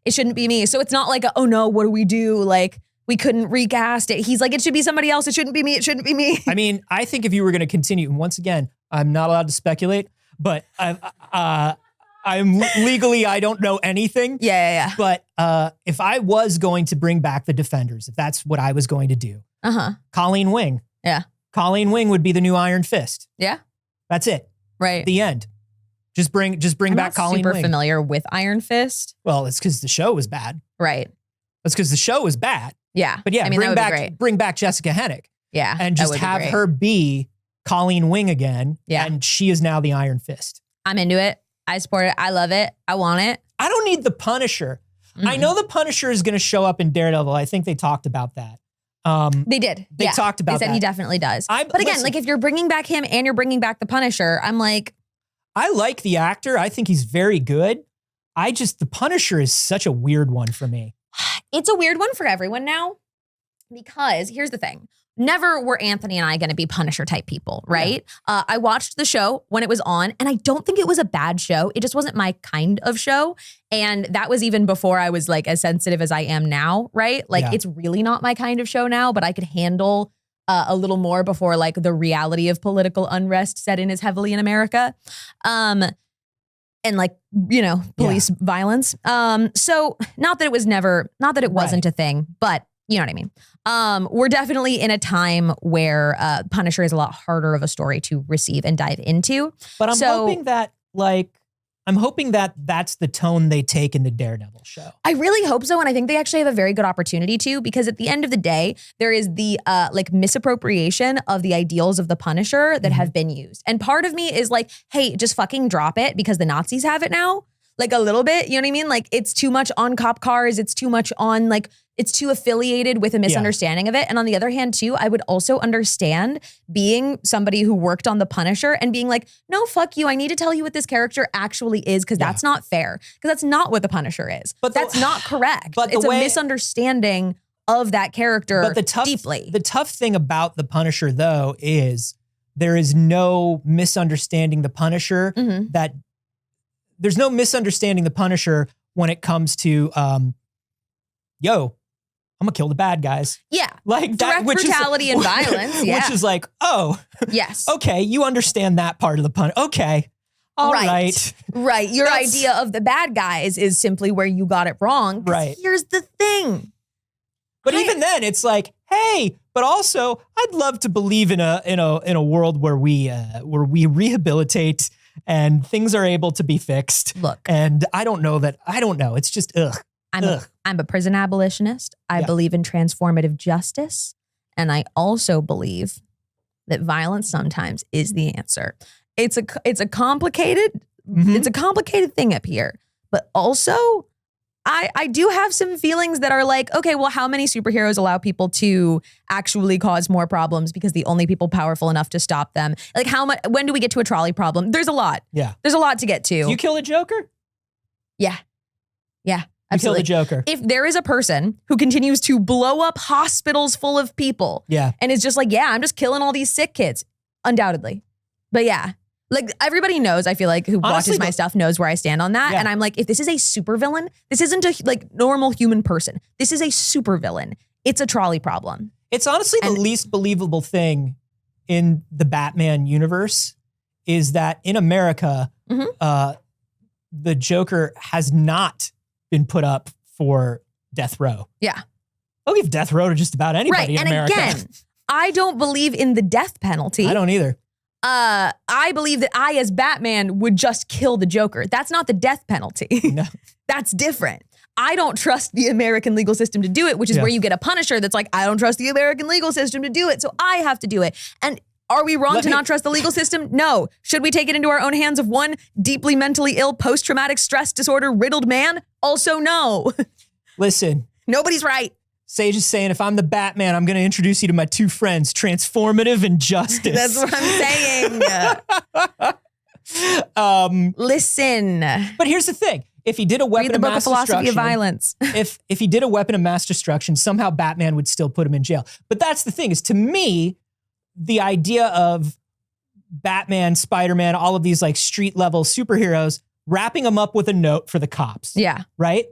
It shouldn't be me. So it's not like, oh no, what do we do? Like we couldn't recast it. He's like, it should be somebody else. It shouldn't be me. It shouldn't be me. I mean, I think if you were going to continue, and once again, I'm not allowed to speculate, but I'm legally, I don't know anything. Yeah. But if I was going to bring back the Defenders, if that's what I was going to do, Colleen Wing. Yeah. Colleen Wing would be the new Iron Fist. Yeah. That's it. Right. The end. Just bring back Colleen Wing. I'm super familiar with Iron Fist. Well, it's because the show was bad. Right. It's because the show was bad. Yeah. But yeah, I mean, bring back Jessica Hennick. Yeah. And just have her be Colleen Wing again. Yeah. And she is now the Iron Fist. I'm into it. I support it. I love it. I want it. I don't need the Punisher. I know the Punisher is going to show up in Daredevil. I think they talked about that. They did. They talked about that. They said he definitely does. But again, listen, like if you're bringing back him and you're bringing back the Punisher, I'm like. I like the actor. I think he's very good. The Punisher is such a weird one for me. It's a weird one for everyone now because here's the thing. never were Anthony and I going to be Punisher type people, right? Yeah. I watched the show when it was on, and I don't think it was a bad show. It just wasn't my kind of show. And that was even before I was like as sensitive as I am now, right? Like it's really not my kind of show now, but I could handle a little more before like the reality of political unrest set in as heavily in America. And like, you know, police violence. So not that it wasn't a thing, but you know what I mean? We're definitely in a time where Punisher is a lot harder of a story to receive and dive into. But I'm hoping that that's the tone they take in the Daredevil show. I really hope so. And I think they actually have a very good opportunity to, because at the end of the day, there is the like misappropriation of the ideals of the Punisher that have been used. And part of me is like, hey, just fucking drop it because the Nazis have it now. Like a little bit, you know what I mean? Like it's too much on cop cars. It's too much on like, it's too affiliated with a misunderstanding of it. And on the other hand too, I would also understand being somebody who worked on the Punisher and being like, no, fuck you. I need to tell you what this character actually is because that's not fair. Because that's not what the Punisher is. But that's not correct. But it's a misunderstanding of that character deeply. The tough thing about the Punisher though is there is no misunderstanding the Punisher that there's no misunderstanding the Punisher when it comes to, I'm gonna kill the bad guys. Yeah. Like direct brutality and violence. Yeah. Which is like, oh, yes. Okay. You understand that part of the pun. Okay. All right. Right. Your idea of the bad guys is simply where you got it wrong. Right. Here's the thing. But even then it's like, hey, but also I'd love to believe in a world where we rehabilitate and things are able to be fixed. Look. And I don't know. It's just, I'm a prison abolitionist. I believe in transformative justice. And I also believe that violence sometimes is the answer. It's a complicated thing up here. But also, I do have some feelings that are like, okay, well, how many superheroes allow people to actually cause more problems because the only people powerful enough to stop them? Like when do we get to a trolley problem? There's a lot. Yeah. There's a lot to get to. Do you kill the Joker? Yeah. Yeah. Absolutely. Kill the Joker. If there is a person who continues to blow up hospitals full of people and is just like, I'm just killing all these sick kids, undoubtedly. But like everybody knows, I feel like who watches my stuff knows where I stand on that. And I'm like, if this is a supervillain, this isn't a like normal human person. This is a supervillain. It's a trolley problem. It's honestly the least believable thing in the Batman universe is that in America, the Joker has not been put up for death row. Yeah. They'll give death row to just about anybody in America. And again, I don't believe in the death penalty. I don't either. I believe that I, as Batman, would just kill the Joker. That's not the death penalty. No. That's different. I don't trust the American legal system to do it, which is where you get a Punisher that's like, I don't trust the American legal system to do it, so I have to do it. And are we wrong to not trust the legal system? No. Should we take it into our own hands of one deeply mentally ill, post-traumatic stress disorder riddled man? Also no. Listen. Nobody's right. Saige is saying, if I'm the Batman, I'm going to introduce you to my two friends, Transformative and Justice. That's what I'm saying. Listen. But here's the thing. If he did a weapon of mass destruction, Philosophy of Violence. if he did a weapon of mass destruction, somehow Batman would still put him in jail. But that's the thing is, to me, the idea of Batman, Spider-Man, all of these like street level superheroes, wrapping them up with a note for the cops. Yeah. Right?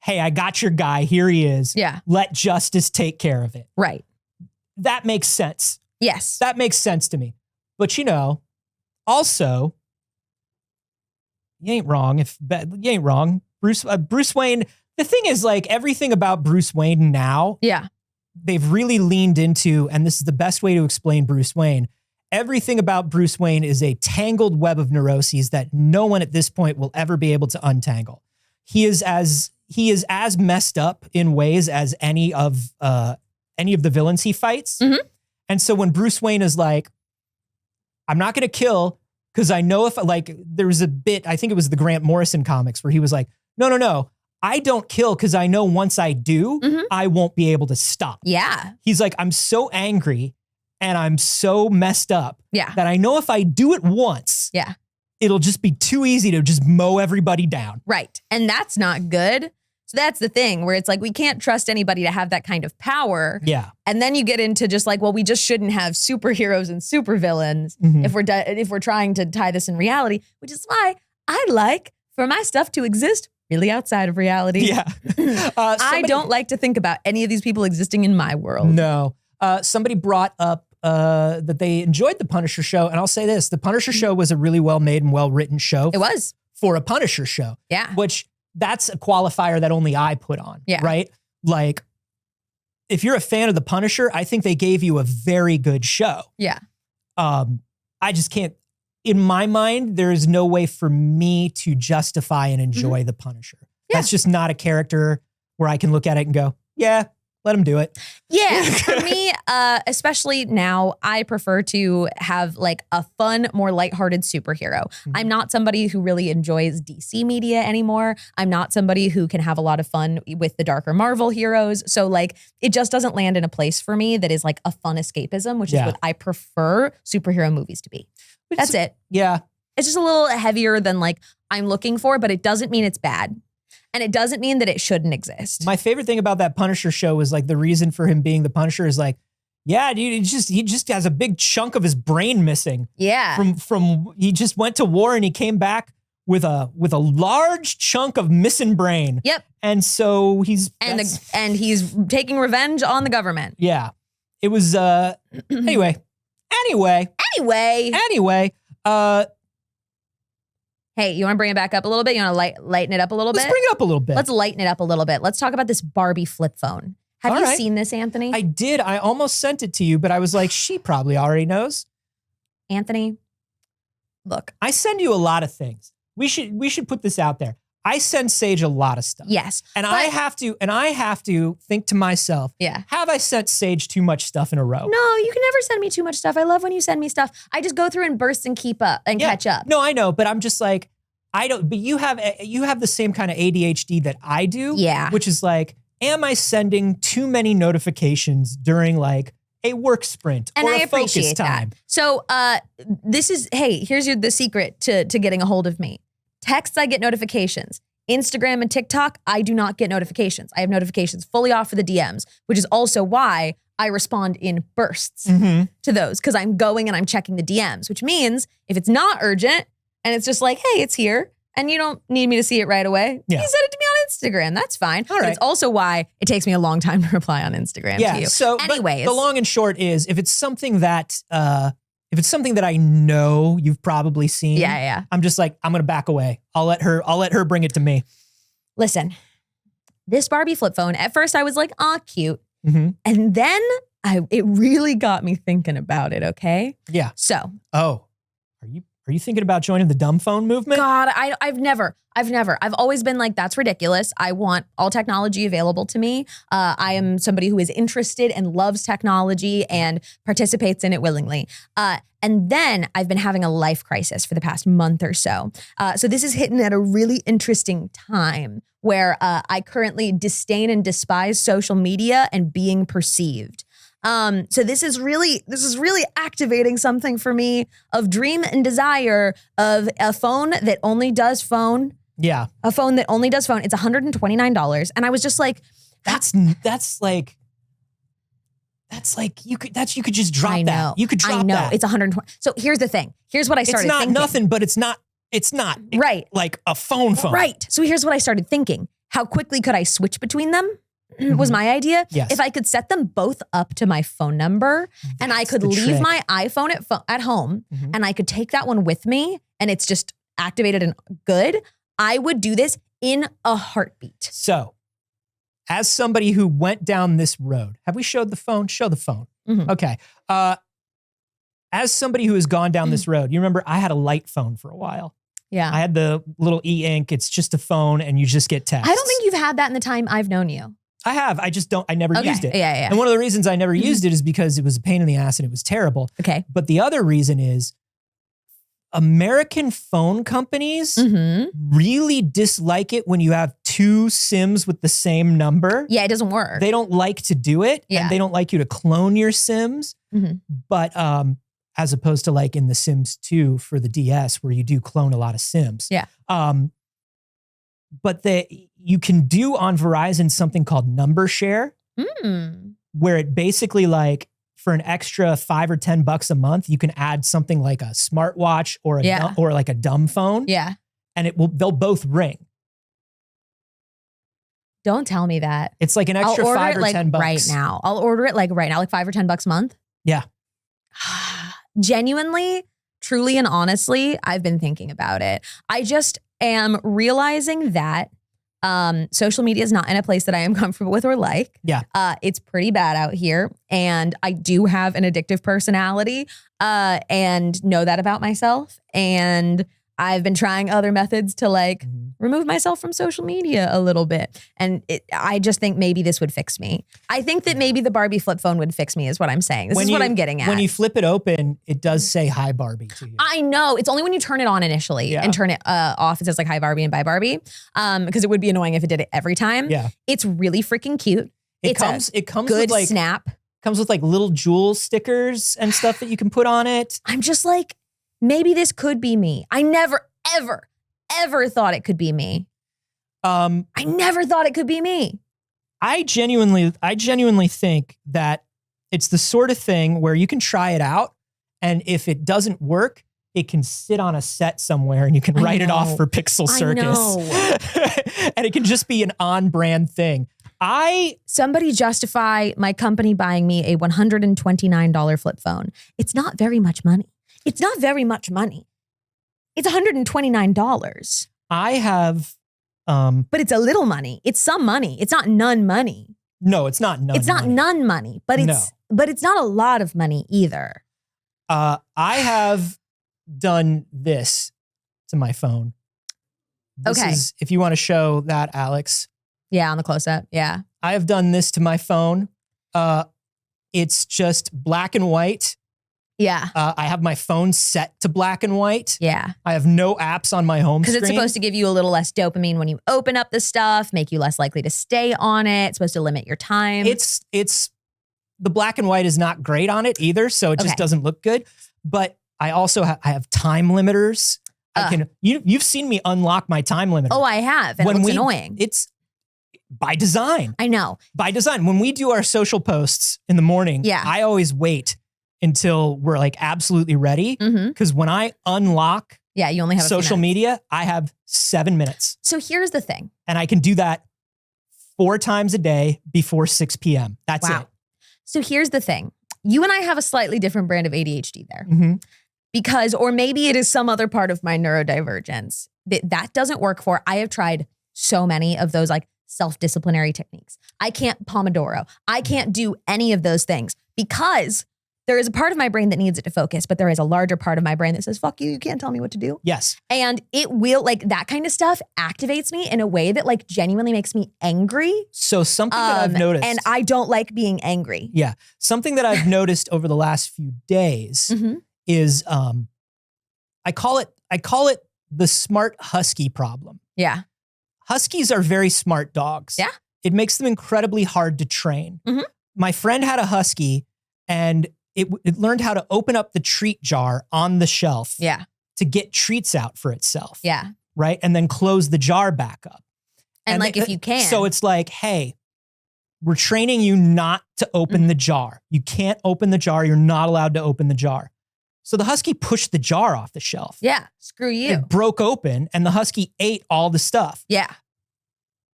Hey, I got your guy. Here he is. Yeah. Let justice take care of it. Right. That makes sense. Yes. That makes sense to me. But also, you ain't wrong. You ain't wrong. Bruce Wayne, the thing is like everything about Bruce Wayne now. Yeah. They've really leaned into, and this is the best way to explain Bruce Wayne. Everything about Bruce Wayne is a tangled web of neuroses that no one at this point will ever be able to untangle. He is as messed up in ways as any of the villains he fights. Mm-hmm. And so when Bruce Wayne is like, I'm not going to kill because I know if there was a bit, I think it was the Grant Morrison comics where he was like, no. I don't kill because I know once I do, I won't be able to stop. Yeah. He's like, I'm so angry and I'm so messed up that I know if I do it once, it'll just be too easy to just mow everybody down. Right. And that's not good So that's the thing where it's like, we can't trust anybody to have that kind of power. Yeah. And then you get into just like, well, we just shouldn't have superheroes and supervillains if we're trying to tie this in reality, which is why I like for my stuff to exist really outside of reality. Yeah. I don't like to think about any of these people existing in my world. No. Somebody brought up that they enjoyed the Punisher show. And I'll say this, the Punisher show was a really well-made and well-written show. It was. For a Punisher show. Yeah. Which that's a qualifier that only I put on. Yeah. Right? Like, if you're a fan of the Punisher, I think they gave you a very good show. Yeah. I just can't, in my mind, there is no way for me to justify and enjoy the Punisher. Yeah. That's just not a character where I can look at it and go, yeah, let him do it. Yeah, for me, especially now, I prefer to have like a fun, more lighthearted superhero. I'm not somebody who really enjoys DC media anymore. I'm not somebody who can have a lot of fun with the darker Marvel heroes. So like, it just doesn't land in a place for me that is like a fun escapism, which is what I prefer superhero movies to be. That's it. Yeah. It's just a little heavier than like I'm looking for, but it doesn't mean it's bad. And it doesn't mean that it shouldn't exist. My favorite thing about that Punisher show was like the reason for him being the Punisher is like, yeah, dude, he just has a big chunk of his brain missing. Yeah. From he just went to war and he came back with a large chunk of missing brain. Yep. And so he's he's taking revenge on the government. Yeah. It was anyway. Hey, you want to bring it back up a little bit? You want to lighten it up a little bit? Let's bring it up a little bit. Let's lighten it up a little bit. Let's talk about this Barbie flip phone. Have you seen this, Anthony? I did. I almost sent it to you, but I was like, she probably already knows. Anthony, look. I send you a lot of things. We should put this out there. I send Saige a lot of stuff. Yes. And I have to think to myself, have I sent Saige too much stuff in a row? No, you can never send me too much stuff. I love when you send me stuff. I just go through in bursts and keep up and catch up. No, I know, but I'm just like, I don't, but you have the same kind of ADHD that I do. Yeah. Which is like, am I sending too many notifications during like a work sprint and or I a focus appreciate time? That. So here's the secret to getting a hold of me. Texts, I get notifications. Instagram and TikTok, I do not get notifications. I have notifications fully off for the DMs, which is also why I respond in bursts to those, because I'm going and I'm checking the DMs, which means if it's not urgent and it's just like, hey, it's here and you don't need me to see it right away, you send it to me on Instagram. That's fine. All right. But it's also why it takes me a long time to reply on Instagram to you. So anyways, the long and short is if it's something that I know you've probably seen, I'm just like, I'm gonna back away. I'll let her bring it to me. Listen, this Barbie flip phone, at first I was like, aw, cute. And then it really got me thinking about it, okay? Yeah. So. Oh, are you thinking about joining the dumb phone movement? God, I've never. I've always been like, that's ridiculous. I want all technology available to me. I am somebody who is interested and loves technology and participates in it willingly. And then I've been having a life crisis for the past month or so. So this is hitting at a really interesting time where I currently disdain and despise social media and being perceived. So this is really activating something for me of dream and desire of a phone that only does phone. Yeah. A phone that only does phone. It's $129. And I was just like, that's like you could just drop that. You could drop that. I know. It's 120. So here's the thing. Here's what I started thinking. It's not nothing, but it's not right. Like a phone. Right. So here's what I started thinking. How quickly could I switch between them? Was my idea. Yes. If I could set them both up to my phone number and I could leave my iPhone at home and I could take that one with me and it's just activated and good, I would do this in a heartbeat. So, as somebody who went down this road, have we showed the phone? Show the phone. Okay. As somebody who has gone down this road, you remember I had a light phone for a while. Yeah. I had the little e-ink. It's just a phone and you just get texts. I don't think you've had that in the time I've known you. I have. I never used it. Yeah. And one of the reasons I never used it is because it was a pain in the ass and it was terrible. Okay. But the other reason is American phone companies really dislike it when you have two SIMs with the same number. Yeah, it doesn't work. They don't like to do it. Yeah. And they don't like you to clone your SIMs. But as opposed to like in the Sims 2 for the DS where you do clone a lot of SIMs. Yeah. but you can do on Verizon something called number share, where it basically like for an extra $5 or $10 a month, you can add something like a smartwatch or or like a dumb phone. Yeah. And they'll both ring. Don't tell me that. It's like an extra $5 or $10 right now. I'll order it like right now, like $5 or $10 a month. Yeah. Genuinely, truly, and honestly, I've been thinking about it. I just am realizing that social media is not in a place that I am comfortable with or like. Yeah. It's pretty bad out here. And I do have an addictive personality and know that about myself. And I've been trying other methods to like remove myself from social media a little bit. And I just think maybe this would fix me. I think that maybe the Barbie flip phone would fix me is what I'm saying. This is what I'm getting at. When you flip it open, it does say hi Barbie to you. I know. It's only when you turn it on initially and turn it off. It says like hi Barbie and bye Barbie. Because it would be annoying if it did it every time. Yeah. It's really freaking cute. It comes good with like snap. Comes with like little jewel stickers and stuff that you can put on it. I'm just like, maybe this could be me. I never, ever thought it could be me. I never thought it could be me. I genuinely think that it's the sort of thing where you can try it out, and if it doesn't work, it can sit on a set somewhere and you can write it off for Pixel Circus. And it can just be an on-brand thing. Somebody justify my company buying me a $129 flip phone. It's not very much money. It's not very much money. It's $129. I have... but it's a little money. It's some money. It's not none money. No, it's not none It's not money. none money, but it's not a lot of money either. I have done this to my phone. This is, if you want to show that, Alex. Yeah, on the close-up. Yeah. I have done this to my phone. It's just black and white. Yeah. I have my phone set to black and white. Yeah. I have no apps on my home screen. Because it's supposed to give you a little less dopamine when you open up the stuff, make you less likely to stay on it. It's supposed to limit your time. It's the black and white is not great on it either, so it just doesn't look good. But I also I have time limiters. You've seen me unlock my time limiter. Oh, I have. And it's annoying. It's by design. I know. By design. When we do our social posts in the morning, I always wait until we're like absolutely ready. Because when I unlock you only have social media, I have 7 minutes. So here's the thing. And I can do that 4 times a day before 6 p.m. That's it. So here's the thing. You and I have a slightly different brand of ADHD there. Because, or maybe it is some other part of my neurodivergence that doesn't work for. I have tried so many of those like self-disciplinary techniques. I can't Pomodoro. I can't do any of those things because there is a part of my brain that needs it to focus, but there is a larger part of my brain that says, fuck you, you can't tell me what to do. Yes. And it will, like, that kind of stuff activates me in a way that, like, genuinely makes me angry. So something that I've noticed. And I don't like being angry. Yeah. Something that I've noticed over the last few days is I call it the smart husky problem. Yeah. Huskies are very smart dogs. Yeah. It makes them incredibly hard to train. My friend had a husky and it learned how to open up the treat jar on the shelf to get treats out for itself. Yeah. Right? And then close the jar back up. And like if you can. So it's like, hey, we're training you not to open the jar. You can't open the jar. You're not allowed to open the jar. So the husky pushed the jar off the shelf. Yeah. Screw you. It broke open and the husky ate all the stuff. Yeah.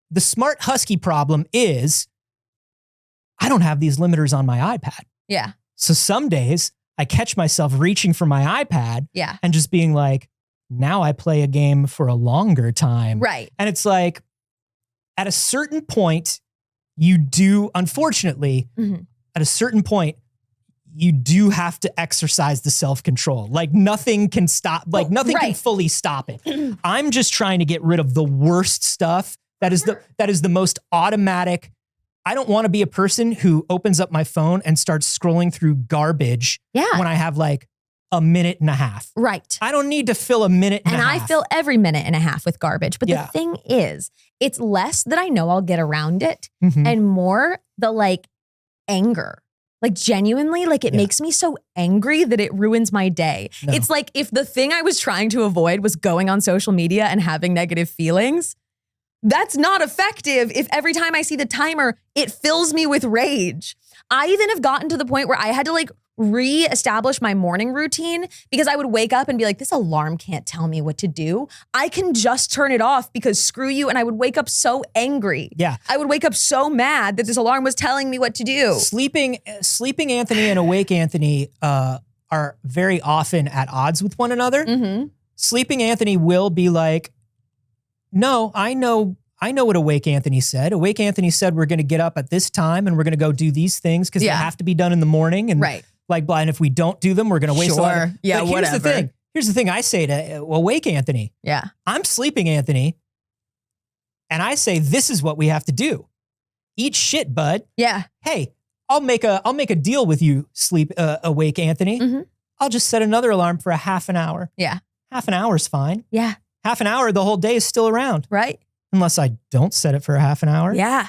The smart husky problem is I don't have these limiters on my iPad. Yeah. So some days I catch myself reaching for my iPad and just being like, now I play a game for a longer time. Right. And it's like, at a certain point, you do, unfortunately, at a certain point, you do have to exercise the self-control. Like nothing can stop, like nothing can fully stop it. I'm just trying to get rid of the worst stuff. That is the most automatic. I don't want to be a person who opens up my phone and starts scrolling through garbage when I have like a minute and a half. Right. I don't need to fill a minute and a half. And I fill every minute and a half with garbage. But the thing is, it's less that I know I'll get around it and more the like anger. Like genuinely, like it makes me so angry that it ruins my day. No. It's like if the thing I was trying to avoid was going on social media and having negative feelings, That's not effective if every time I see the timer, it fills me with rage. I even have gotten to the point where I had to like re-establish my morning routine because I would wake up and be like, this alarm can't tell me what to do. I can just turn it off because screw you. And I would wake up so angry. Yeah. I would wake up so mad that this alarm was telling me what to do. Sleeping Anthony and awake Anthony are very often at odds with one another. Mm-hmm. Sleeping Anthony will be like, no, I know what Awake Anthony said. Awake Anthony said we're going to get up at this time and we're going to go do these things because they have to be done in the morning. And right. Like, and if we don't do them, we're going to waste a lot of, Yeah, like, whatever. Here's the thing I say to Awake Anthony. Yeah. I'm Sleeping Anthony. And I say, this is what we have to do. Eat shit, bud. Yeah. Hey, I'll make a deal with you, Awake Anthony. Mm-hmm. I'll just set another alarm for a half an hour. Yeah. Half an hour is fine. Yeah. Half an hour, the whole day is still around. Right. Unless I don't set it for a half an hour. Yeah.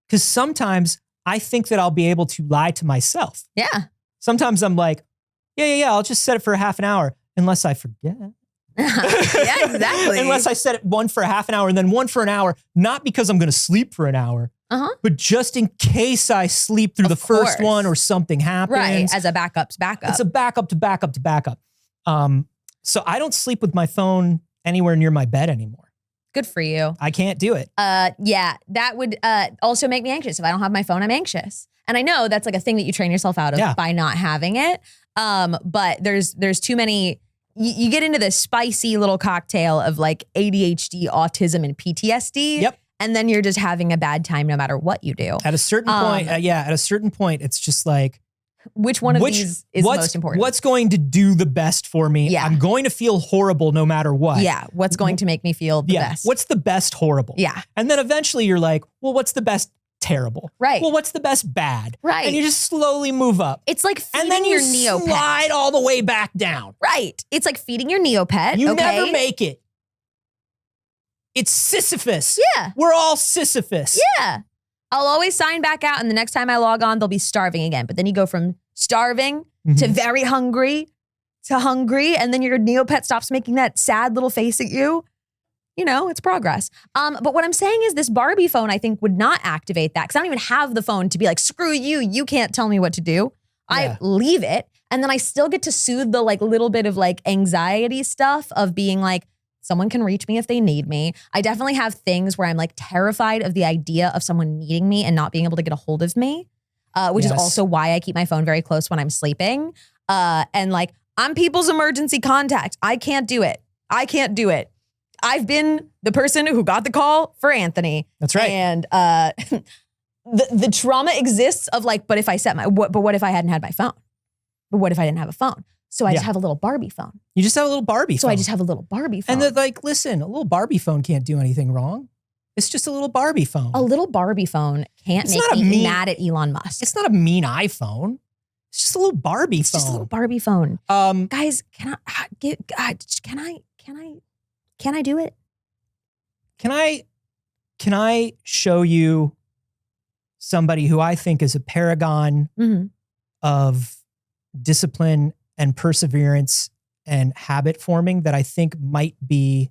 Because sometimes I think that I'll be able to lie to myself. Yeah. Sometimes I'm like, yeah, I'll just set it for a half an hour. Unless I forget. Yeah, exactly. Unless I set it one for a half an hour and then one for an hour, not because I'm going to sleep for an hour, but just in case I sleep through the first one or something happens. Right, as a backup's backup. It's a backup to backup to backup. So I don't sleep with my phone anywhere near my bed anymore. Good for you. I can't do it. Yeah, that would also make me anxious. If I don't have my phone, I'm anxious. And I know that's like a thing that you train yourself out of by not having it. But there's too many, you get into this spicy little cocktail of like ADHD, autism, and PTSD. Yep. And then you're just having a bad time no matter what you do. At a certain point, at a certain point, it's just like, which one of these is most important? What's going to do the best for me? Yeah. I'm going to feel horrible no matter what. Yeah. What's going to make me feel the best? What's the best horrible? Yeah. And then eventually you're like, well, what's the best terrible? Right. Well, what's the best bad? Right. And you just slowly move up. It's like feeding and then your you Neopet. slide all the way back down. Right. It's like feeding your Neopet. You never make it. It's Sisyphus. Yeah. We're all Sisyphus. Yeah. I'll always sign back out, and the next time I log on, they'll be starving again. But then you go from starving to very hungry to hungry, and then your Neopet stops making that sad little face at you. You know, it's progress. But what I'm saying is this Barbie phone, I think, would not activate that because I don't even have the phone to be like, screw you, you can't tell me what to do. I leave it, and then I still get to soothe the like little bit of like anxiety stuff of being like, someone can reach me if they need me. I definitely have things where I'm like terrified of the idea of someone needing me and not being able to get a hold of me, which is also why I keep my phone very close when I'm sleeping. And like, I'm people's emergency contact. I can't do it. I've been the person who got the call for Anthony. That's right. And the trauma exists of like, but if I set what if I hadn't had my phone? But what if I didn't have a phone? So I just have a little Barbie phone. You just have a little Barbie phone. So I just have a little Barbie phone. And they're like, listen, a little Barbie phone can't do anything wrong. It's just a little Barbie phone. A little Barbie phone can't make me mad at Elon Musk. It's not a mean iPhone. It's just a little Barbie phone. It's just a little Barbie phone. Guys, can I do it? Can I show you somebody who I think is a paragon of discipline and perseverance and habit forming that I think might be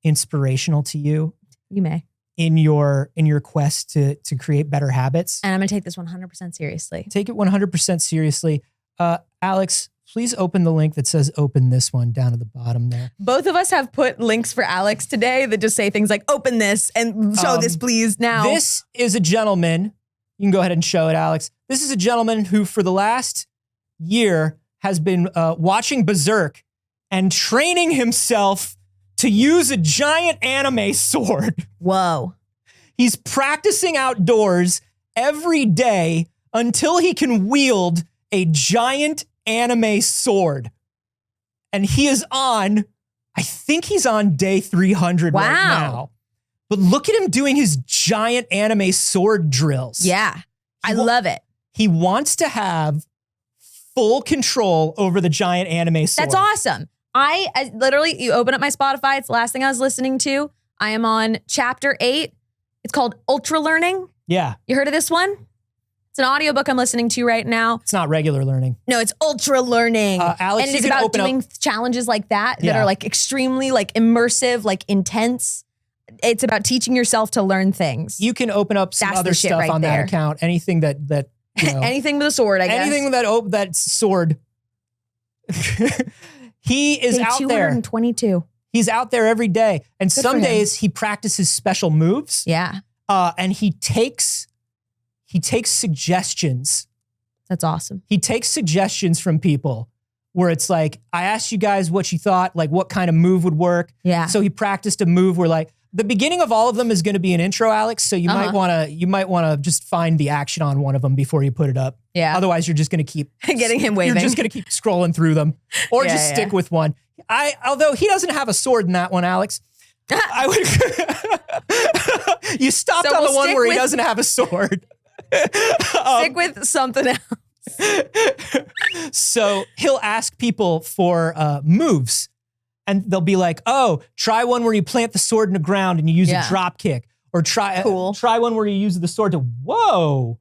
inspirational to you? You may. In your quest to create better habits. And I'm gonna take this 100% seriously. Take it 100% seriously. Alex, please open the link that says open this one down at the bottom there. Both of us have put links for Alex today that just say things like open this and show this please now. This is a gentleman. You can go ahead and show it, Alex. This is a gentleman who for the last year has been watching Berserk and training himself to use a giant anime sword. Whoa. He's practicing outdoors every day until he can wield a giant anime sword. And he is I think he's on day 300 right now. But look at him doing his giant anime sword drills. Yeah, I love it. He wants to have full control over the giant anime sword. That's awesome. I literally, you open up my Spotify, it's the last thing I was listening to. I am on chapter 8. It's called Ultra Learning. Yeah. You heard of this one? It's an audiobook I'm listening to right now. It's not regular learning. No, it's Ultra Learning. Alex, and it is about doing challenges like that are like extremely like immersive, like intense. It's about teaching yourself to learn things. You can open up some other stuff on that account. Anything that you know, anything with a sword, I guess. Anything with that sword. He is Day out there. 222. He's out there every day. And Good some days he practices special moves. Yeah. And he takes suggestions. That's awesome. He takes suggestions from people where it's like, I asked you guys what you thought, like what kind of move would work. Yeah. So he practiced a move where like, the beginning of all of them is going to be an intro, Alex. So you might want to just find the action on one of them before you put it up. Yeah. Otherwise, you're just going to keep getting him waving. You're just going to keep scrolling through them, or just stick with one. Although he doesn't have a sword in that one, Alex. I would. You stopped on the one where he doesn't have a sword. Stick with something else. So he'll ask people for moves. And they'll be like, oh, try one where you plant the sword in the ground and you use a drop kick. Or try one where you use the sword to, whoa.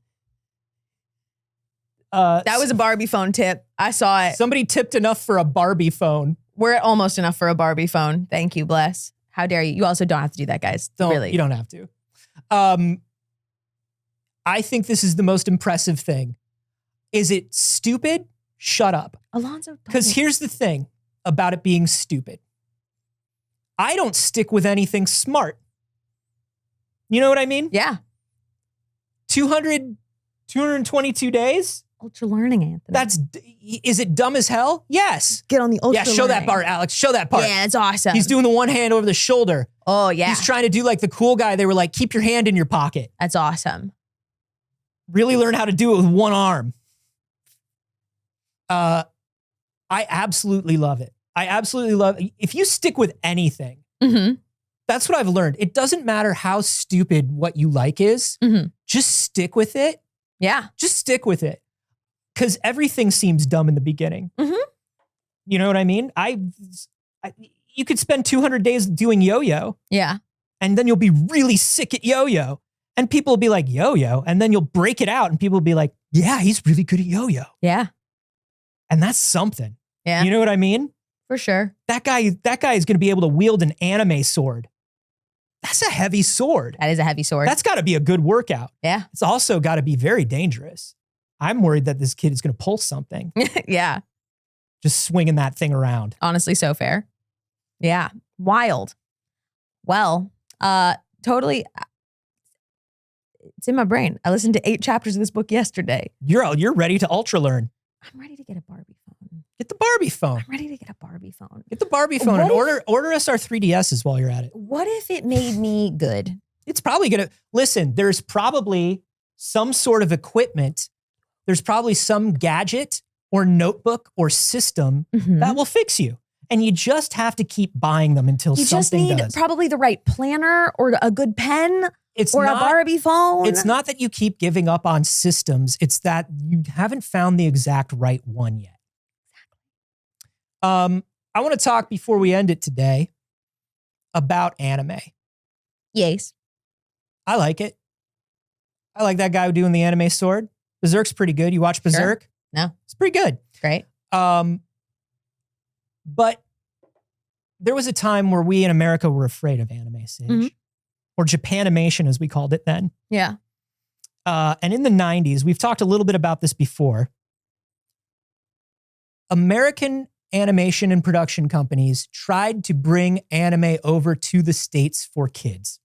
That was a Barbie phone tip. I saw it. Somebody tipped enough for a Barbie phone. We're at almost enough for a Barbie phone. Thank you, bless. How dare you? You also don't have to do that, guys. Really. You don't have to. I think this is the most impressive thing. Is it stupid? Shut up. Alonzo. Because here's the thing about it being stupid. I don't stick with anything smart. You know what I mean? Yeah. 222 days? Ultra learning, Anthony. Is it dumb as hell? Yes. Get on the ultra learning. Yeah, show that part, Alex. Show that part. Yeah, it's awesome. He's doing the one hand over the shoulder. Oh, yeah. He's trying to do like the cool guy. They were like, keep your hand in your pocket. That's awesome. Really learn how to do it with one arm. I absolutely love it. I absolutely love it. If you stick with anything, that's what I've learned. It doesn't matter how stupid what you like is. Just stick with it. Yeah. Just stick with it. Because everything seems dumb in the beginning. You know what I mean? You could spend 200 days doing yo-yo. Yeah. And then you'll be really sick at yo-yo. And people will be like, yo-yo. And then you'll break it out and people will be like, yeah, he's really good at yo-yo. Yeah. And that's something. Yeah. You know what I mean? For sure. That guy is going to be able to wield an anime sword. That's a heavy sword. That is a heavy sword. That's got to be a good workout. Yeah. It's also got to be very dangerous. I'm worried that this kid is going to pull something. Yeah. Just swinging that thing around. Honestly, so fair. Yeah. Wild. Well, totally. It's in my brain. I listened to 8 chapters of this book yesterday. You're ready to ultra learn. I'm ready to get a Barbie phone. Get the Barbie phone. I'm ready to get a Barbie phone. Get the Barbie phone and order us our 3DSs while you're at it. What if it made me good? It's probably going to, listen, there's probably some sort of equipment. There's probably some gadget or notebook or system that will fix you. And you just have to keep buying them until something does. You just need probably the right planner or a good pen or a Barbie phone. It's not that you keep giving up on systems. It's that you haven't found the exact right one yet. I want to talk before we end it today about anime. Yes. I like it. I like that guy doing the anime sword. Berserk's pretty good. You watch Berserk? Sure. No. It's pretty good. Great. But there was a time where we in America were afraid of anime, Saige. Or Japanimation, as we called it then. Yeah. And in the 90s, we've talked a little bit about this before. American animation and production companies tried to bring anime over to the States for kids.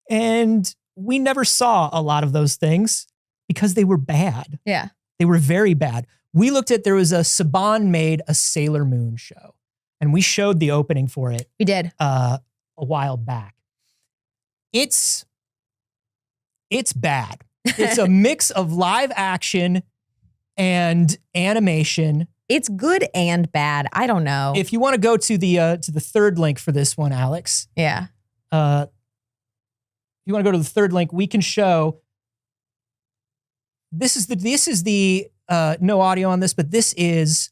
And we never saw a lot of those things because they were bad. Yeah. They were very bad. We looked at, there was a Saban made a Sailor Moon show. And we showed the opening for it. We did. A while back. It's bad. It's a mix of live action and animation. It's good and bad. I don't know. If you want to go to the third link for this one, Alex. Yeah. If you want to go to the third link, we can show. This is the no audio on this, but this is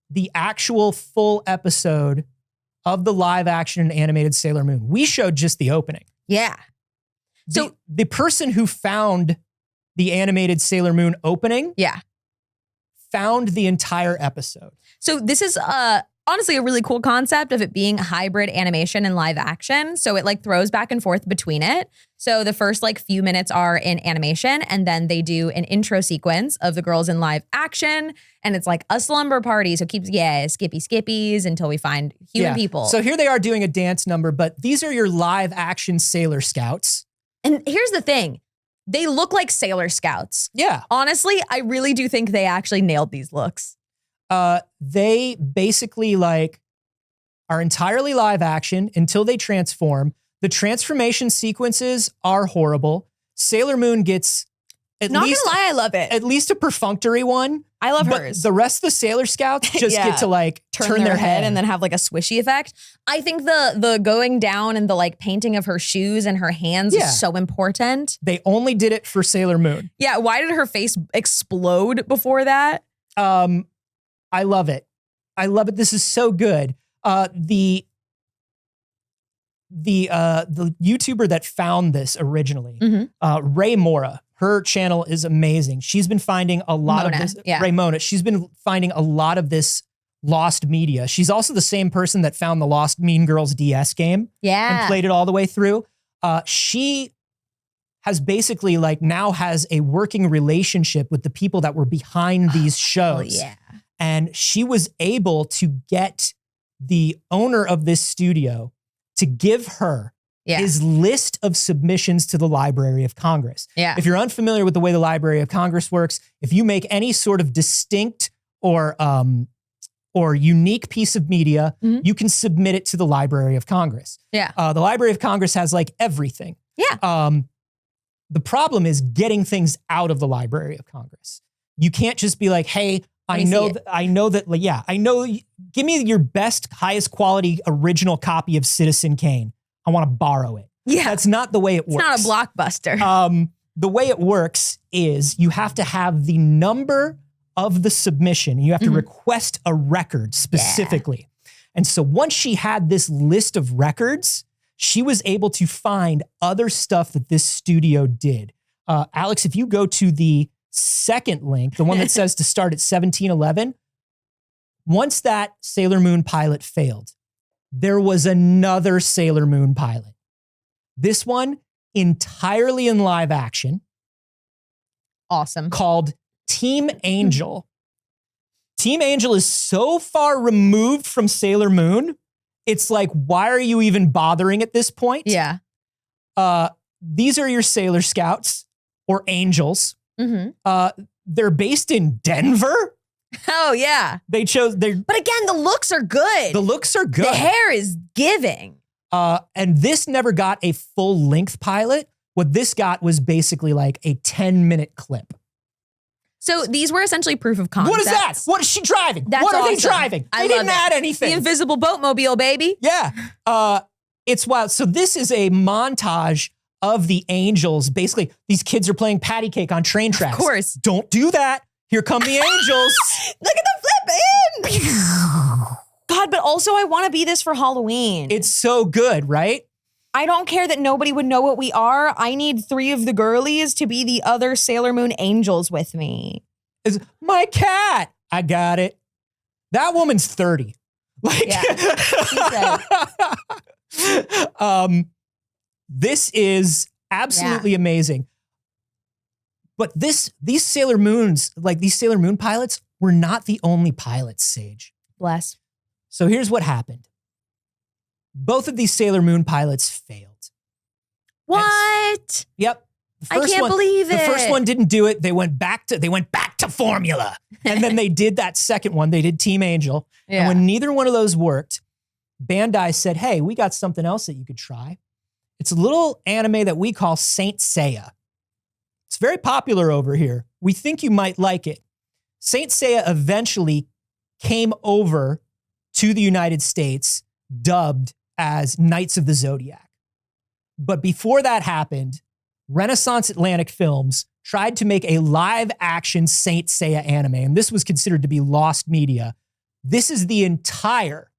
the actual full episode of the live action and animated Sailor Moon. We showed just the opening. Yeah. So the person who found the animated Sailor Moon opening, yeah, found the entire episode. So this is honestly a really cool concept of it being hybrid animation and live action. So it like throws back and forth between it. So the first like few minutes are in animation and then they do an intro sequence of the girls in live action. And it's like a slumber party. So it keeps, skippies until we find human people. So here they are doing a dance number, but these are your live action Sailor Scouts. And here's the thing. They look like Sailor Scouts. Yeah. Honestly, I really do think they actually nailed these looks. They basically like are entirely live action until they transform. The transformation sequences are horrible. Sailor Moon gets Not gonna lie, I love it. At least a perfunctory one. I love but hers. The rest of the Sailor Scouts just get to like turn their head and then have like a swishy effect. I think the going down and the like painting of her shoes and her hands is so important. They only did it for Sailor Moon. Yeah, why did her face explode before that? I love it. I love it. This is so good. The YouTuber that found this originally, Ray Mora, her channel is amazing. She's been finding a lot of this. Raymona. She's been finding a lot of this lost media. She's also the same person that found the Lost Mean Girls DS game. Yeah. And played it all the way through. She has basically like now has a working relationship with the people that were behind these shows. Oh, yeah. And she was able to get the owner of this studio to give her his list of submissions to the Library of Congress. Yeah. If you're unfamiliar with the way the Library of Congress works, if you make any sort of distinct or unique piece of media, you can submit it to the Library of Congress. Yeah. The Library of Congress has like everything. Yeah. The problem is getting things out of the Library of Congress. You can't just be like, hey, I know that, give me your best, highest quality original copy of Citizen Kane. I want to borrow it. Yeah. That's not the way it works. It's not a blockbuster. The way it works is you have to have the number of the submission. You have to request a record specifically. And so once she had this list of records, she was able to find other stuff that this studio did. Alex, if you go to the second link, the one that says to start at 1711, once that Sailor Moon pilot failed, there was another Sailor Moon pilot. This one entirely in live action. Awesome. Called Team Angel. Team Angel is so far removed from Sailor Moon. It's like, why are you even bothering at this point? Yeah. These are your Sailor Scouts or Angels. They're based in Denver. Oh yeah. But again, the looks are good. The looks are good. The hair is giving. And this never got a full length pilot. What this got was basically like a 10-minute clip. So these were essentially proof of concept. What is that? What is she driving? That's what are awesome. they driving? They didn't add anything. The invisible boatmobile, baby. Yeah. It's wild. So this is a montage of the Angels. Basically, these kids are playing patty cake on train tracks. Of course. Don't do that. Here come the Angels. Look at the flip in. God, but also I want to be this for Halloween. It's so good, right? I don't care that nobody would know what we are. I need 3 of the girlies to be the other Sailor Moon Angels with me. It's my cat. I got it. That woman's 30. Like, this is absolutely amazing. But these Sailor Moons, like these Sailor Moon pilots, were not the only pilots, Saige. Bless. So here's what happened. Both of these Sailor Moon pilots failed. What? Yep. I can't believe it. The first one didn't do it. They went back to formula. And then they did that second one. They did Team Angel. Yeah. And when neither one of those worked, Bandai said, hey, we got something else that you could try. It's a little anime that we call Saint Seiya. It's very popular over here. We think you might like it. Saint Seiya eventually came over to the United States, dubbed as Knights of the Zodiac. But before that happened, Renaissance Atlantic Films tried to make a live action Saint Seiya anime, and this was considered to be lost media. This is the entire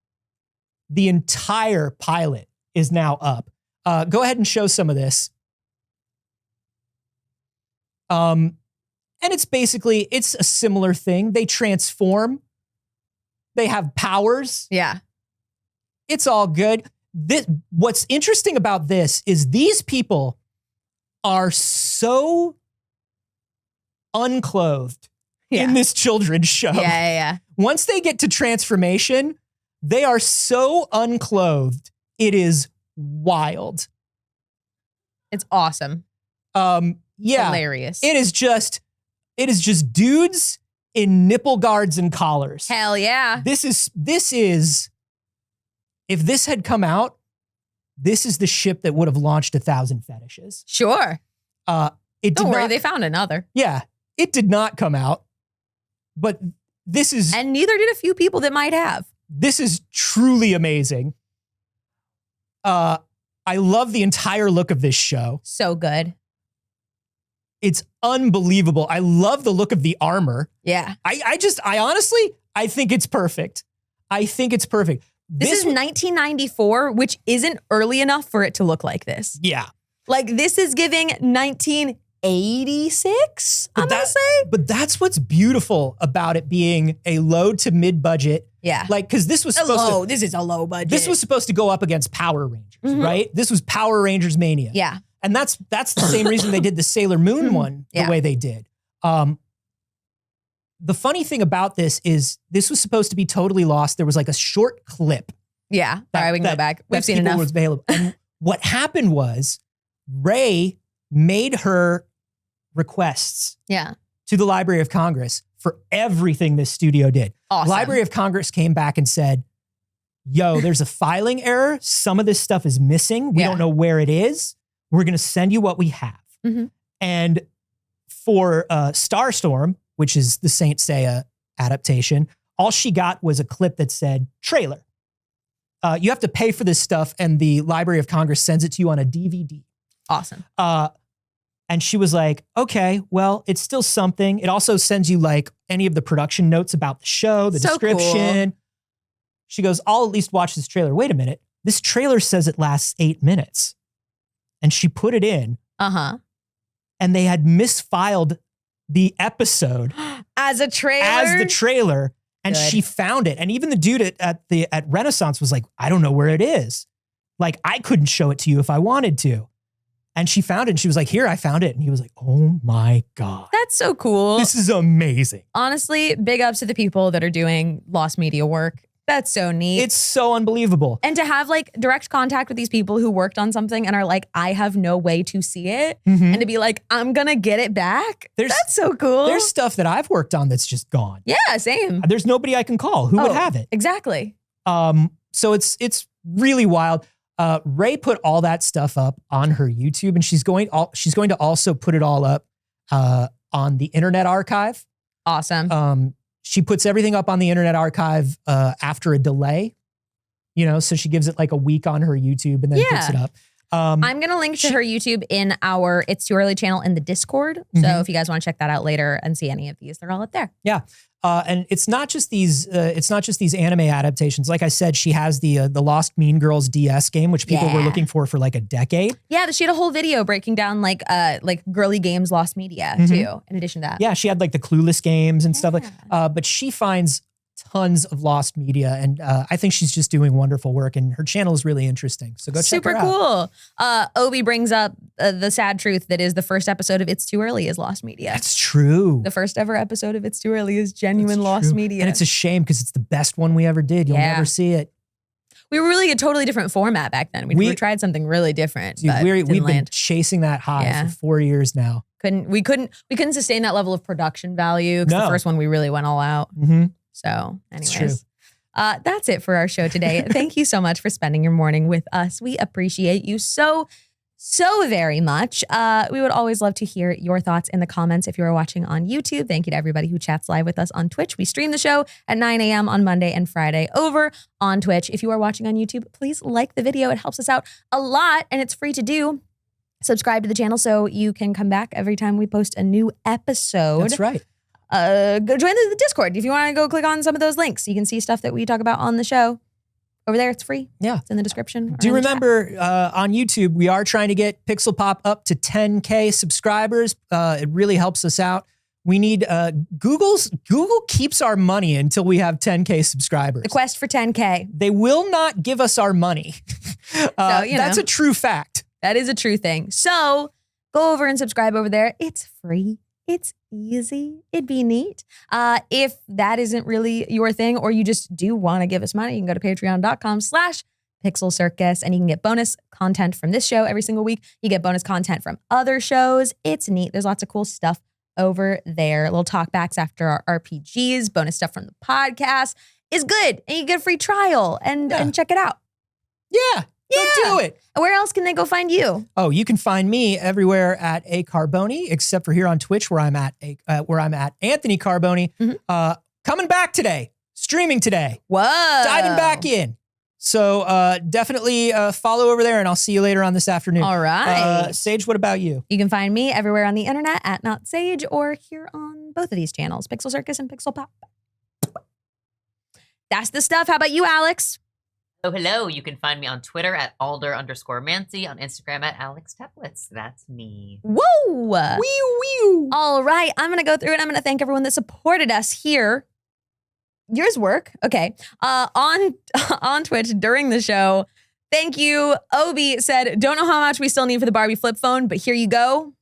pilot is now up. Go ahead and show some of this. And it's a similar thing. They transform They have powers. Yeah. It's all good. What's interesting about this is these people are so unclothed in this children's show. Yeah. Once they get to transformation, they are so unclothed. It is wild. It's awesome. Hilarious. It is just dudes in nipple guards and collars. Hell yeah. This is, if this had come out, this is the ship that would have launched 1,000 fetishes. Sure. Don't worry, they found another. Yeah, it did not come out, but this is... And neither did a few people that might have. This is truly amazing. I love the entire look of this show. So good. It's unbelievable. I love the look of the armor. Yeah. I honestly, I think it's perfect. This is 1994, which isn't early enough for it to look like this. Yeah. Like this is giving 1986, I'm going to say. But that's what's beautiful about it being a low to mid budget. Yeah. Like, because this was this is a low budget. This was supposed to go up against Power Rangers, right? This was Power Rangers Mania. Yeah. And that's the same reason they did the Sailor Moon one the way they did. The funny thing about this is this was supposed to be totally lost. There was like a short clip. Yeah. All right, we can go back. We've seen enough. Was available. And what happened was Ray made her requests to the Library of Congress for everything this studio did. Awesome. Library of Congress came back and said, yo, there's a filing error. Some of this stuff is missing. We don't know where it is. We're going to send you what we have. And for Starstorm, which is the Saint Seiya adaptation, all she got was a clip that said trailer. You have to pay for this stuff, and the Library of Congress sends it to you on a DVD. Awesome. And she was like, okay, well, it's still something. It also sends you like any of the production notes about the show, the description. Cool. She goes, I'll at least watch this trailer. Wait a minute. This trailer says it lasts 8 minutes. And she put it in. And they had misfiled the episode as a trailer. As the trailer. And she found it. And even the dude at Renaissance was like, I don't know where it is. Like, I couldn't show it to you if I wanted to. And she found it and she was like, here, I found it. And he was like, oh my God. That's so cool. This is amazing. Honestly, big ups to the people that are doing lost media work. That's so neat. It's so unbelievable. And to have like direct contact with these people who worked on something and are like, I have no way to see it. And to be like, I'm going to get it back. That's so cool. There's stuff that I've worked on that's just gone. Yeah, same. There's nobody I can call. Who would have it? Exactly. So it's really wild. Ray put all that stuff up on her YouTube, and she's going to also put it all up on the Internet Archive. Awesome. She puts everything up on the Internet Archive after a delay, so she gives it like a week on her YouTube and then puts it up. I'm going to link to her YouTube in our It's Too Early channel in the Discord. So if you guys want to check that out later and see any of these, they're all up there. Yeah. And it's not just these anime adaptations. Like I said, she has the Lost Mean Girls DS game, which people were looking for like a decade. Yeah, she had a whole video breaking down like girly games lost media too, in addition to that. Yeah, she had like the Clueless games and stuff like but she finds tons of lost media, and I think she's just doing wonderful work, and her channel is really interesting. So go check her out. Super cool. Obi brings up the sad truth that is the first episode of It's Too Early is lost media. That's true. The first ever episode of It's Too Early is genuine lost media. And it's a shame because it's the best one we ever did. You'll never see it. We were really a totally different format back then. We tried something really different. Dude, we've been chasing that high for 4 years now. We couldn't sustain that level of production value because the first one we really went all out. So anyways, that's it for our show today. Thank you so much for spending your morning with us. We appreciate you so very much. We would always love to hear your thoughts in the comments if you are watching on YouTube. Thank you to everybody who chats live with us on Twitch. We stream the show at 9 a.m. on Monday and Friday over on Twitch. If you are watching on YouTube, please like the video. It helps us out a lot and it's free to do. Subscribe to the channel so you can come back every time we post a new episode. That's right. Go join the Discord if you want to go click on some of those links. You can see stuff that we talk about on the show. Over there, it's free. Yeah. It's in the description. Do you remember on YouTube, we are trying to get Pixel Pop up to 10K subscribers. It really helps us out We need Google keeps our money until we have 10K subscribers. The quest for 10K. They will not give us our money. That's a true fact. That is a true thing. So go over and subscribe over there. It's free. It's easy. It'd be neat. If that isn't really your thing, or you just do want to give us money, you can go to patreon.com/Pixel Circus and you can get bonus content from this show every single week. You get bonus content from other shows. It's neat. There's lots of cool stuff over there. Little talkbacks after our RPGs, bonus stuff from the podcast is good. And you get a free trial and check it out. Yeah. Go do it. Where else can they go find you? Oh, you can find me everywhere at a Carboni, except for here on Twitch where I'm at Anthony Carboni. Mm-hmm. Coming back today, streaming today. Whoa. Diving back in. So definitely follow over there and I'll see you later on this afternoon. All right. Saige, what about you? You can find me everywhere on the internet at Not Saige or here on both of these channels, Pixel Circus and Pixel Pop. That's the stuff. How about you, Alex? Oh, hello. You can find me on Twitter at Alder_Mancy, on Instagram at Alex Teplitz. That's me. Woo! Wee. All right. I'm going to go through and I'm going to thank everyone that supported us here. Yours work. Okay. On Twitch during the show. Thank you. Obi said, don't know how much we still need for the Barbie flip phone, but here you go.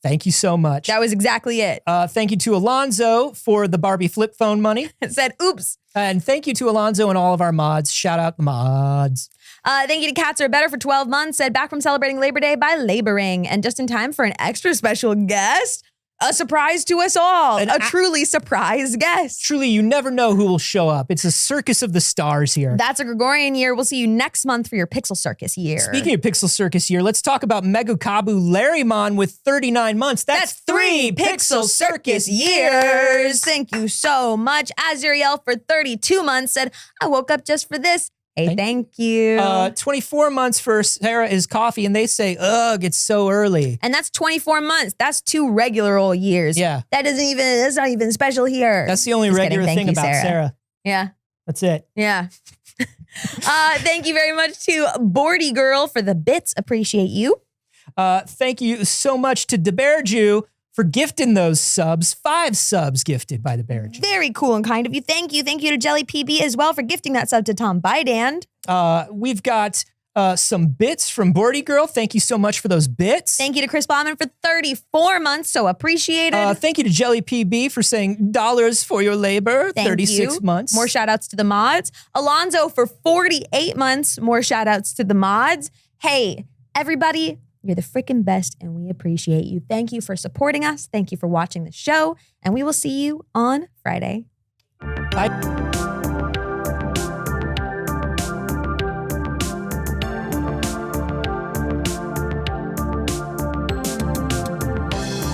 Thank you so much. That was exactly it. Thank you to Alonzo for the Barbie flip phone money. It said, oops. And thank you to Alonzo and all of our mods. Shout out the mods. Thank you to Cats Are Better for 12 months. Said back from celebrating Labor Day by laboring. And just in time for an extra special guest. A surprise to us all. A truly surprise guest. Truly, you never know who will show up. It's a circus of the stars here. That's a Gregorian year. We'll see you next month for your Pixel Circus year. Speaking of Pixel Circus year, let's talk about Megukabu Larrymon with 39 months. That's 3 Pixel Circus years. Thank you so much. Azuriel for 32 months said, I woke up just for this. Hey, thank you. 24 months for Sarah is coffee, and they say, ugh, it's so early. And that's 24 months. That's 2 regular old years. Yeah. That's not even special here. That's the only regular thing about Sarah. Yeah. That's it. Yeah. Thank you very much to Bordy Girl for the bits. Appreciate you. Thank you so much to DeBearju for gifting those subs. 5 subs gifted by the Bearage. Very cool and kind of you. Thank you. Thank you to Jelly PB as well for gifting that sub to Tom Bydand. We've got some bits from Bordy Girl. Thank you so much for those bits. Thank you to Chris Bauman for 34 months. So appreciated. Thank you to Jelly PB for saying dollars for your labor. Thank 36 you. months. More shout outs to the mods. Alonzo for 48 months. More shout outs to the mods. Hey, everybody. You're the freaking best, and we appreciate you. Thank you for supporting us. Thank you for watching the show, and we will see you on Friday. Bye.